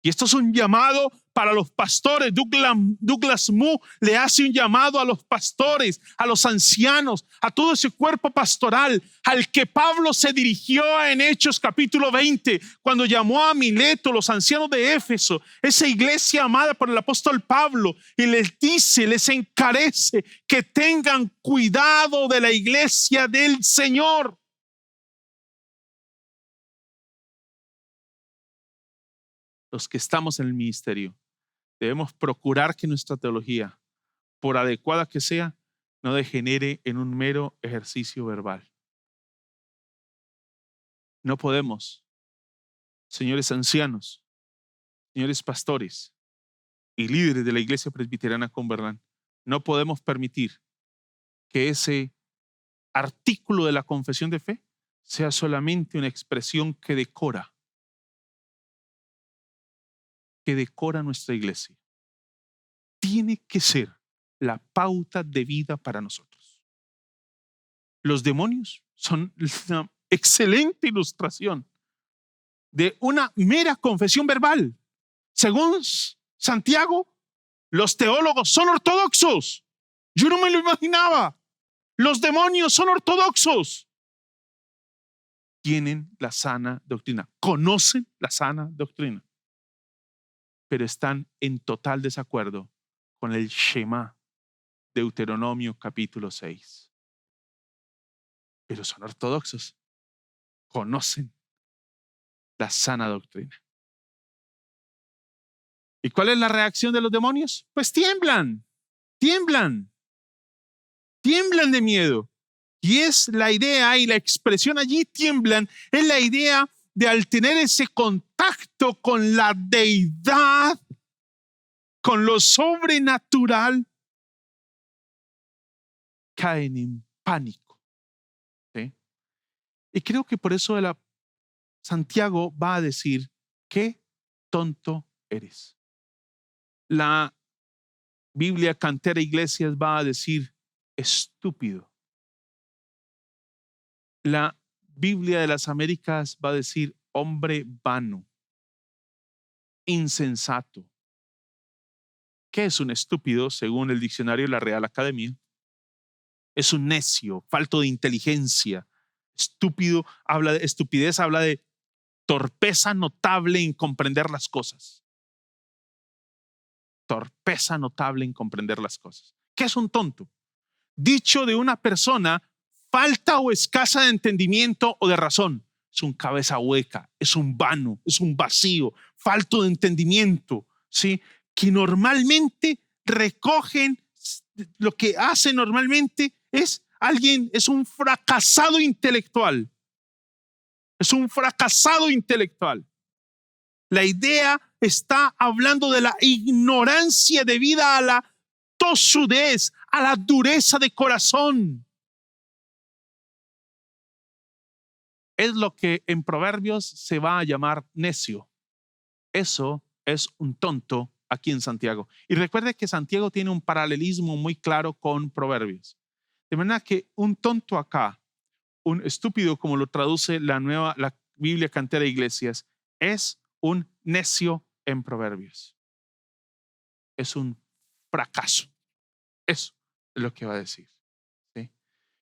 Y esto es un llamado para los pastores. Douglas Moo le hace un llamado a los pastores, a los ancianos, a todo ese cuerpo pastoral al que Pablo se dirigió en Hechos capítulo 20, cuando llamó a Mileto, los ancianos de Éfeso, esa iglesia amada por el apóstol Pablo, y les dice, les encarece que tengan cuidado de la iglesia del Señor. Los que estamos en el ministerio debemos procurar que nuestra teología, por adecuada que sea, no degenere en un mero ejercicio verbal. No podemos, señores ancianos, señores pastores y líderes de la iglesia presbiteriana Cumberland, no podemos permitir que ese artículo de la confesión de fe sea solamente una expresión que decora nuestra iglesia. Tiene que ser la pauta de vida para nosotros. Los demonios son una excelente ilustración de una mera confesión verbal. Según Santiago, los teólogos son ortodoxos. Yo no me lo imaginaba. Los demonios son ortodoxos. Tienen la sana doctrina, conocen la sana doctrina, pero están en total desacuerdo con el Shema, Deuteronomio capítulo 6. Pero son ortodoxos, conocen la sana doctrina. ¿Y cuál es la reacción de los demonios? Pues tiemblan, tiemblan, tiemblan de miedo. Y es la idea y la expresión allí tiemblan, es la idea de al tener ese contacto con la deidad, con lo sobrenatural, caen en pánico. ¿Sí? Y creo que por eso Santiago va a decir, qué tonto eres. La Biblia Cantera Iglesias va a decir, estúpido. La Biblia de las Américas va a decir, hombre vano, insensato. ¿Qué es un estúpido según el diccionario de la Real Academia? Es un necio, falto de inteligencia. Estúpido habla de estupidez, habla de torpeza notable en comprender las cosas. Torpeza notable en comprender las cosas. ¿Qué es un tonto? Dicho de una persona, falta o escasa de entendimiento o de razón. Es un cabeza hueca, es un vano, es un vacío, falto de entendimiento, ¿sí? Que normalmente recogen, lo que hace normalmente es alguien, es un fracasado intelectual. Es un fracasado intelectual. La idea está hablando de la ignorancia debida a la tosudez, a la dureza de corazón. Es lo que en Proverbios se va a llamar necio. Eso es un tonto aquí en Santiago. Y recuerde que Santiago tiene un paralelismo muy claro con Proverbios. De manera que un tonto acá, un estúpido como lo traduce la Biblia Cantera de Iglesias, es un necio en Proverbios. Es un fracaso. Eso es lo que va a decir. ¿Sí?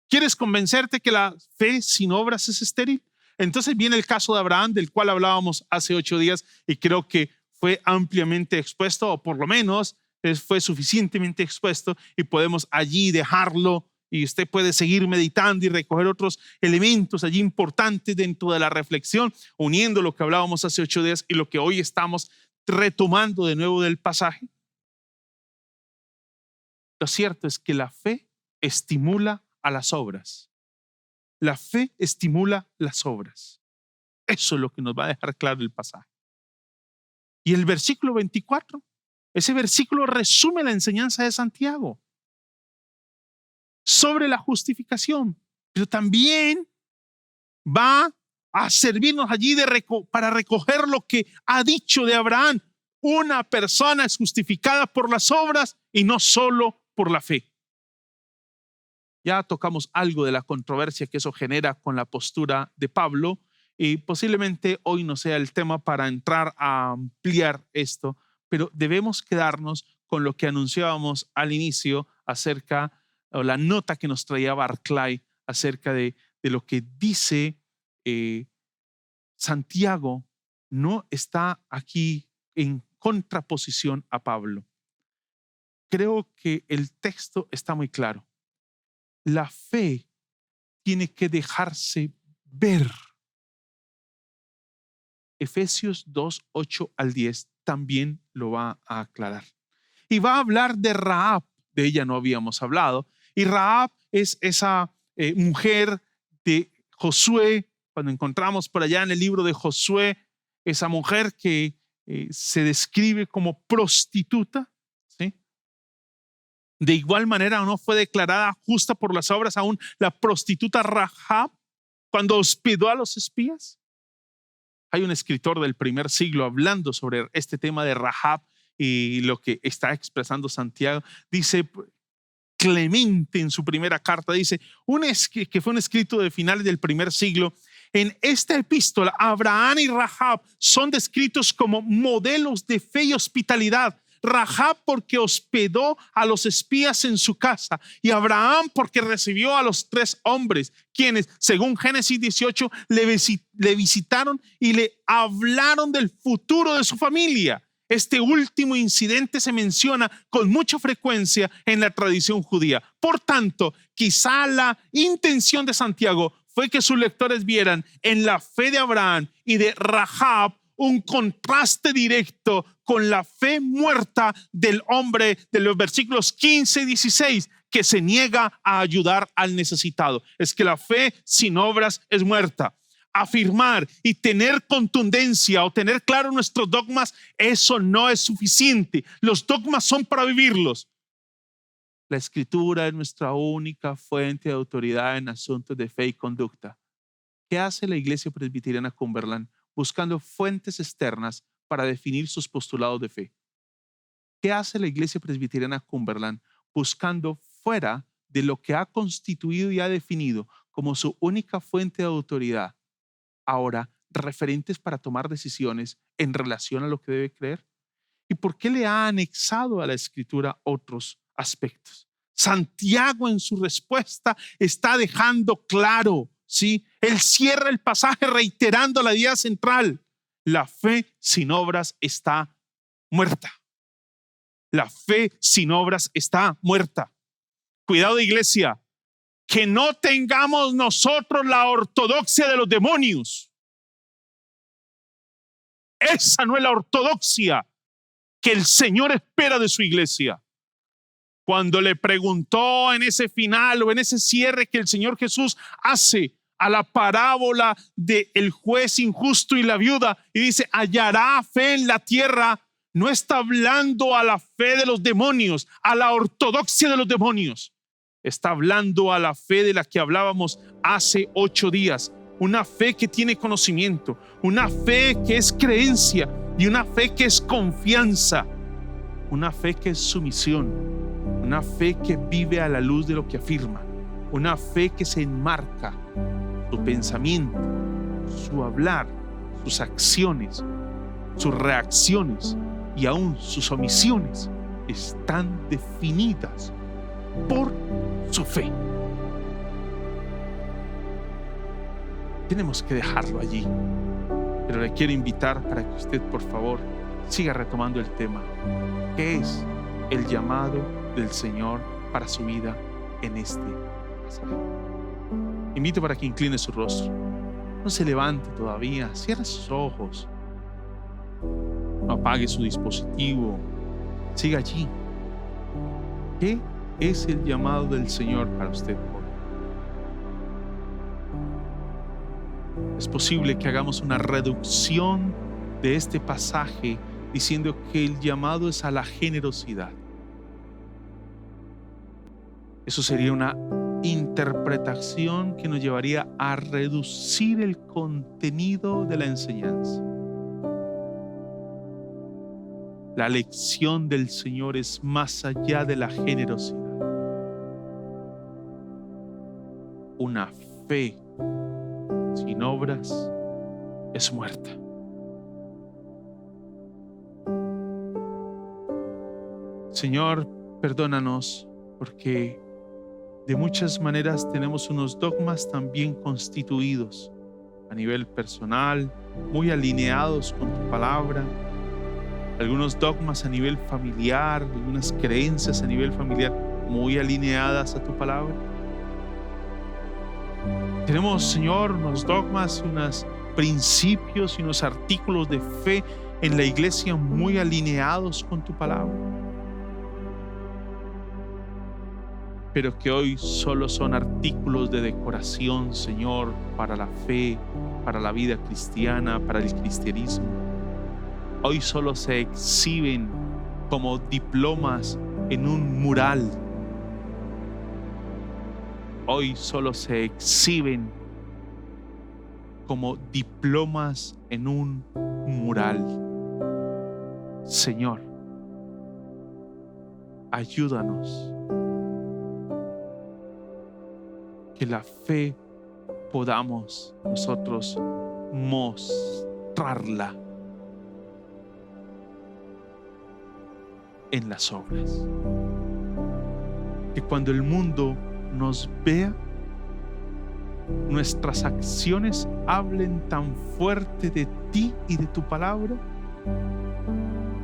¿Quieres convencerte que la fe sin obras es estéril? Entonces viene el caso de Abraham, del cual hablábamos hace 8 días y creo que fue ampliamente expuesto, o por lo menos fue suficientemente expuesto, y podemos allí dejarlo y usted puede seguir meditando y recoger otros elementos allí importantes dentro de la reflexión, uniendo lo que hablábamos hace 8 días y lo que hoy estamos retomando de nuevo del pasaje. Lo cierto es que la fe estimula a las obras. La fe estimula las obras. Eso es lo que nos va a dejar claro el pasaje. Y el versículo 24, ese versículo resume la enseñanza de Santiago sobre la justificación, pero también va a servirnos allí para recoger lo que ha dicho de Abraham. Una persona es justificada por las obras y no solo por la fe. Ya tocamos algo de la controversia que eso genera con la postura de Pablo y posiblemente hoy no sea el tema para entrar a ampliar esto, pero debemos quedarnos con lo que anunciábamos al inicio acerca, o la nota que nos traía Barclay acerca de lo que dice Santiago. No está aquí en contraposición a Pablo. Creo que el texto está muy claro. La fe tiene que dejarse ver. Efesios 2, 8 al 10 también lo va a aclarar. Y va a hablar de Rahab, de ella no habíamos hablado. Y Rahab es esa mujer de Josué, cuando encontramos por allá en el libro de Josué, esa mujer que se describe como prostituta, ¿sí? De igual manera no fue declarada justa por las obras aún la prostituta Rahab cuando hospedó a los espías. Hay un escritor del primer siglo hablando sobre este tema de Rahab y lo que está expresando Santiago. Dice Clemente en su primera carta, dice que fue un escrito de finales del primer siglo. En esta epístola, Abraham y Rahab son descritos como modelos de fe y hospitalidad. Rahab porque hospedó a los espías en su casa y Abraham porque recibió a los 3 hombres quienes, según Génesis 18, le visitaron y le hablaron del futuro de su familia. Este último incidente se menciona con mucha frecuencia en la tradición judía. Por tanto, quizá la intención de Santiago fue que sus lectores vieran en la fe de Abraham y de Rahab un contraste directo con la fe muerta del hombre de los versículos 15 y 16 que se niega a ayudar al necesitado. Es que la fe sin obras es muerta. Afirmar y tener contundencia o tener claro nuestros dogmas, eso no es suficiente. Los dogmas son para vivirlos. La Escritura es nuestra única fuente de autoridad en asuntos de fe y conducta. ¿Qué hace la Iglesia Presbiteriana Cumberland buscando fuentes externas para definir sus postulados de fe? ¿Qué hace la Iglesia Presbiteriana Cumberland buscando fuera de lo que ha constituido y ha definido como su única fuente de autoridad, ahora referentes para tomar decisiones en relación a lo que debe creer? ¿Y por qué le ha anexado a la Escritura otros aspectos? Santiago en su respuesta está dejando claro, ¿sí? Él cierra el pasaje reiterando la idea central. La fe sin obras está muerta. La fe sin obras está muerta. Cuidado, iglesia, que no tengamos nosotros la ortodoxia de los demonios. Esa no es la ortodoxia que el Señor espera de su iglesia. Cuando le preguntó en ese final o en ese cierre que el Señor Jesús hace a la parábola del juez injusto y la viuda, y dice, hallará fe en la tierra, no está hablando a la fe de los demonios, a la ortodoxia de los demonios. Está hablando a la fe de la que hablábamos hace 8 días. Una fe que tiene conocimiento, una fe que es creencia y una fe que es confianza, una fe que es sumisión, una fe que vive a la luz de lo que afirma, una fe que se enmarca su pensamiento, su hablar, sus acciones, sus reacciones y aún sus omisiones están definidas por su fe. Tenemos que dejarlo allí, pero le quiero invitar para que usted, por favor, siga retomando el tema. ¿Qué es el llamado del Señor para su vida en este pasaje? Invito para que incline su rostro. No se levante todavía, cierre sus ojos. No apague su dispositivo. Siga allí. ¿Qué es el llamado del Señor para usted hoy? Es posible que hagamos una reducción de este pasaje diciendo que el llamado es a la generosidad. Eso sería una interpretación que nos llevaría a reducir el contenido de la enseñanza. La lección del Señor es más allá de la generosidad. Una fe sin obras es muerta. Señor, perdónanos porque de muchas maneras tenemos unos dogmas también constituidos a nivel personal, muy alineados con tu palabra, algunos dogmas a nivel familiar, algunas creencias a nivel familiar muy alineadas a tu palabra. Tenemos, Señor, unos dogmas, unos principios y unos artículos de fe en la iglesia muy alineados con tu palabra, pero que hoy solo son artículos de decoración, Señor, para la fe, para la vida cristiana, para el cristianismo. Hoy solo se exhiben como diplomas en un mural. Hoy solo se exhiben como diplomas en un mural. Señor, ayúdanos. Que la fe podamos nosotros mostrarla en las obras. Que cuando el mundo nos vea, nuestras acciones hablen tan fuerte de ti y de tu palabra,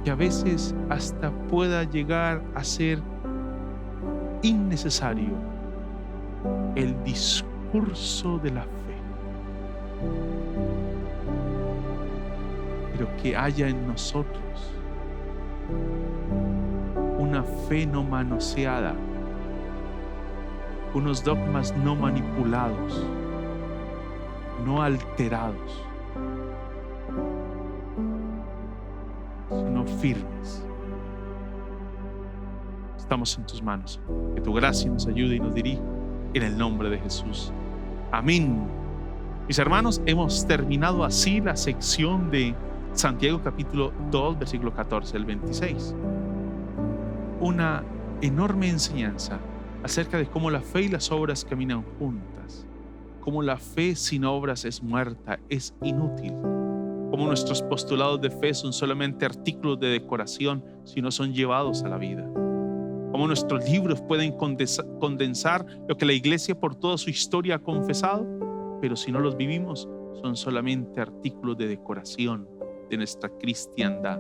que a veces hasta pueda llegar a ser innecesario el discurso de la fe. pero que haya en nosotros una fe no manoseada, unos dogmas no manipulados, no alterados, sino firmes. Estamos en tus manos. Que tu gracia nos ayude y nos dirija en el nombre de Jesús. Amén. Mis hermanos, hemos terminado así la sección de Santiago capítulo 2, versículo 14 al 26. Una enorme enseñanza acerca de cómo la fe y las obras caminan juntas, cómo la fe sin obras es muerta, es inútil, cómo nuestros postulados de fe son solamente artículos de decoración si no son llevados a la vida, cómo nuestros libros pueden condensar lo que la iglesia por toda su historia ha confesado, pero si no los vivimos son solamente artículos de decoración de nuestra cristiandad.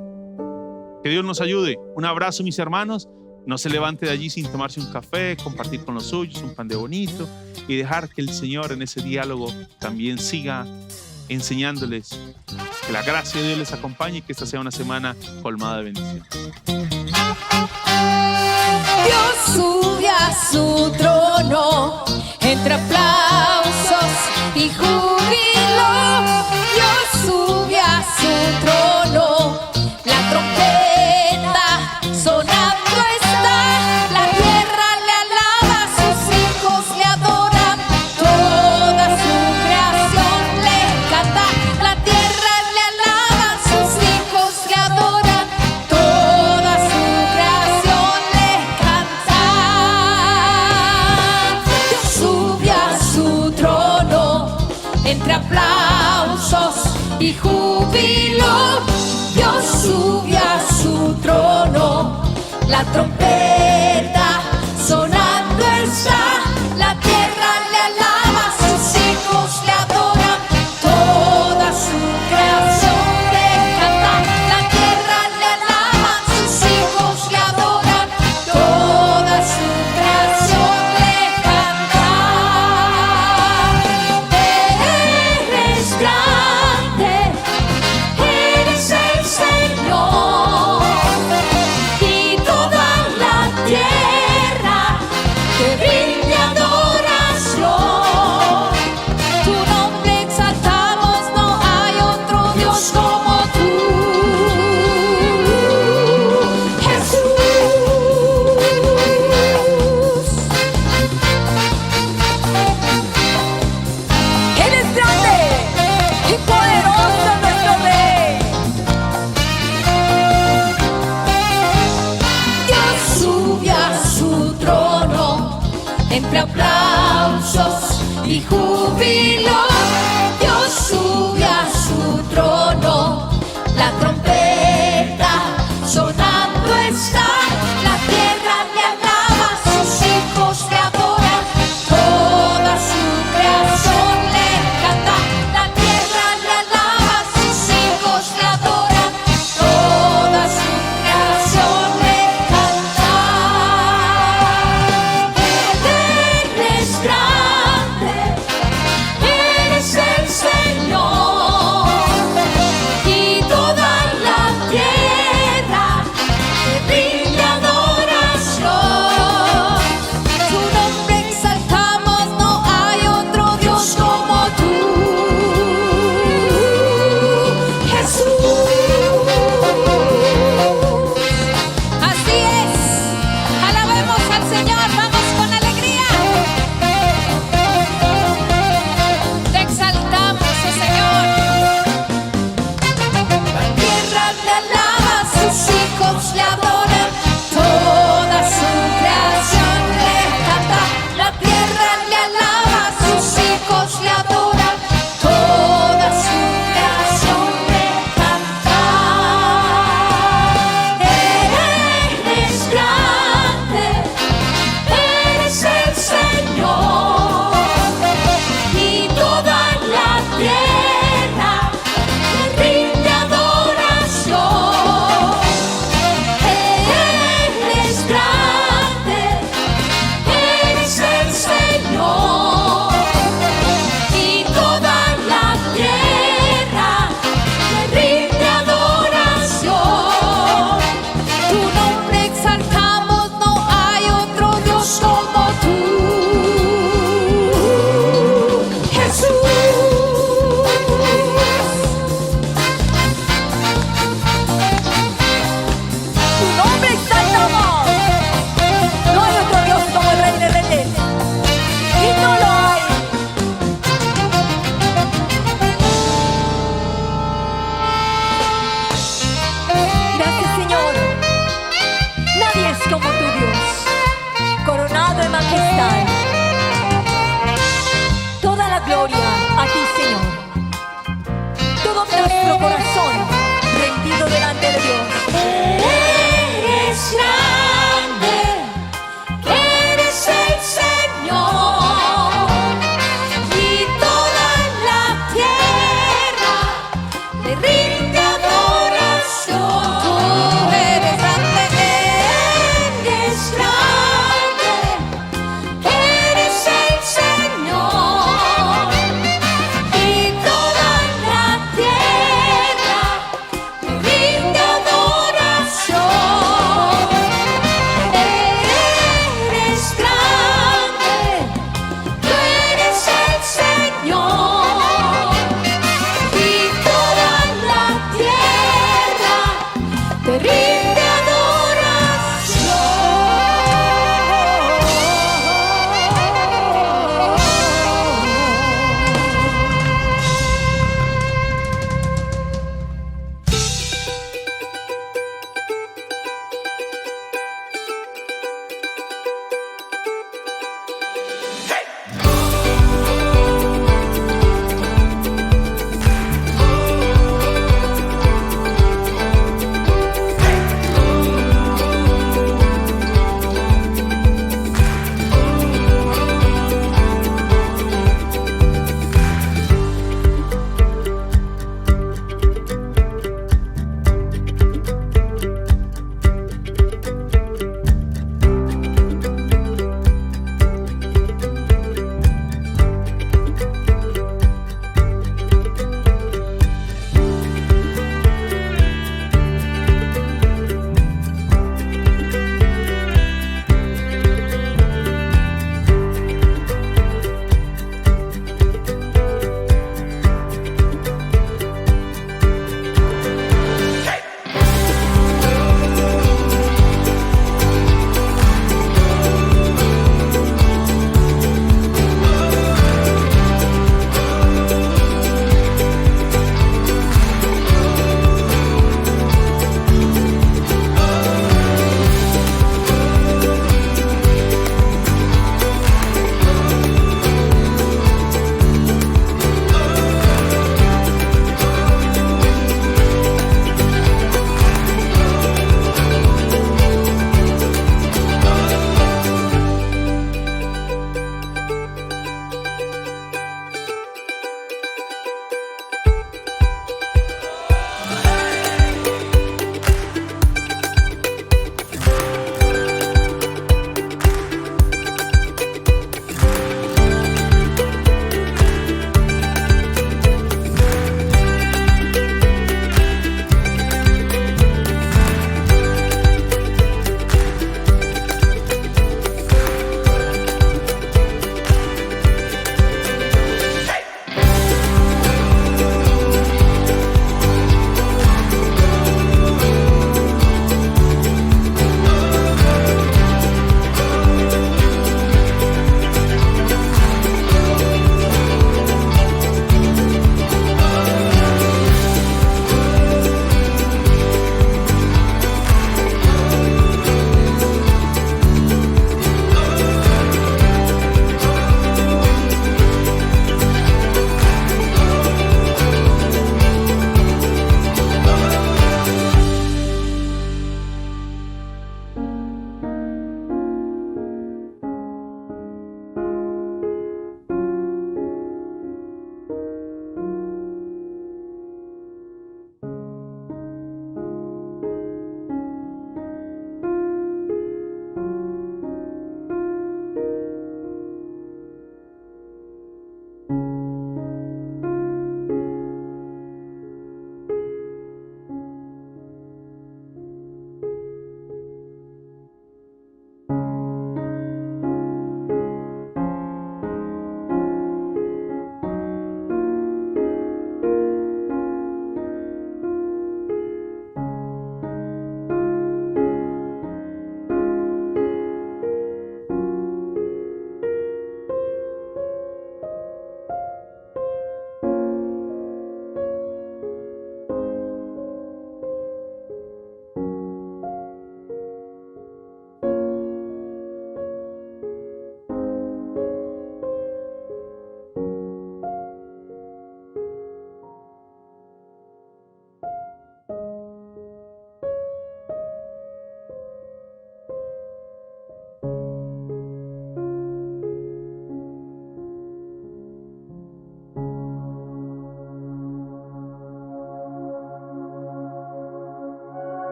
Que Dios nos ayude. Un abrazo, mis hermanos. No se levante de allí sin tomarse un café, compartir con los suyos un pan de bonito y dejar que el Señor en ese diálogo también siga enseñándoles. Que la gracia de Dios les acompañe y que esta sea una semana colmada de bendiciones. Dios sube a su trono entre aplausos y júbilo. Dios sube a su trono, la trompeta sonando está, la tierra le alaba, sus hijos le adoran, toda su creación le canta, la tierra le alaba, sus hijos le adoran, toda su creación le canta. Dios sube a su trono entre aplausos y júbilo. Dios sube a su trono, la trompeta sonando está.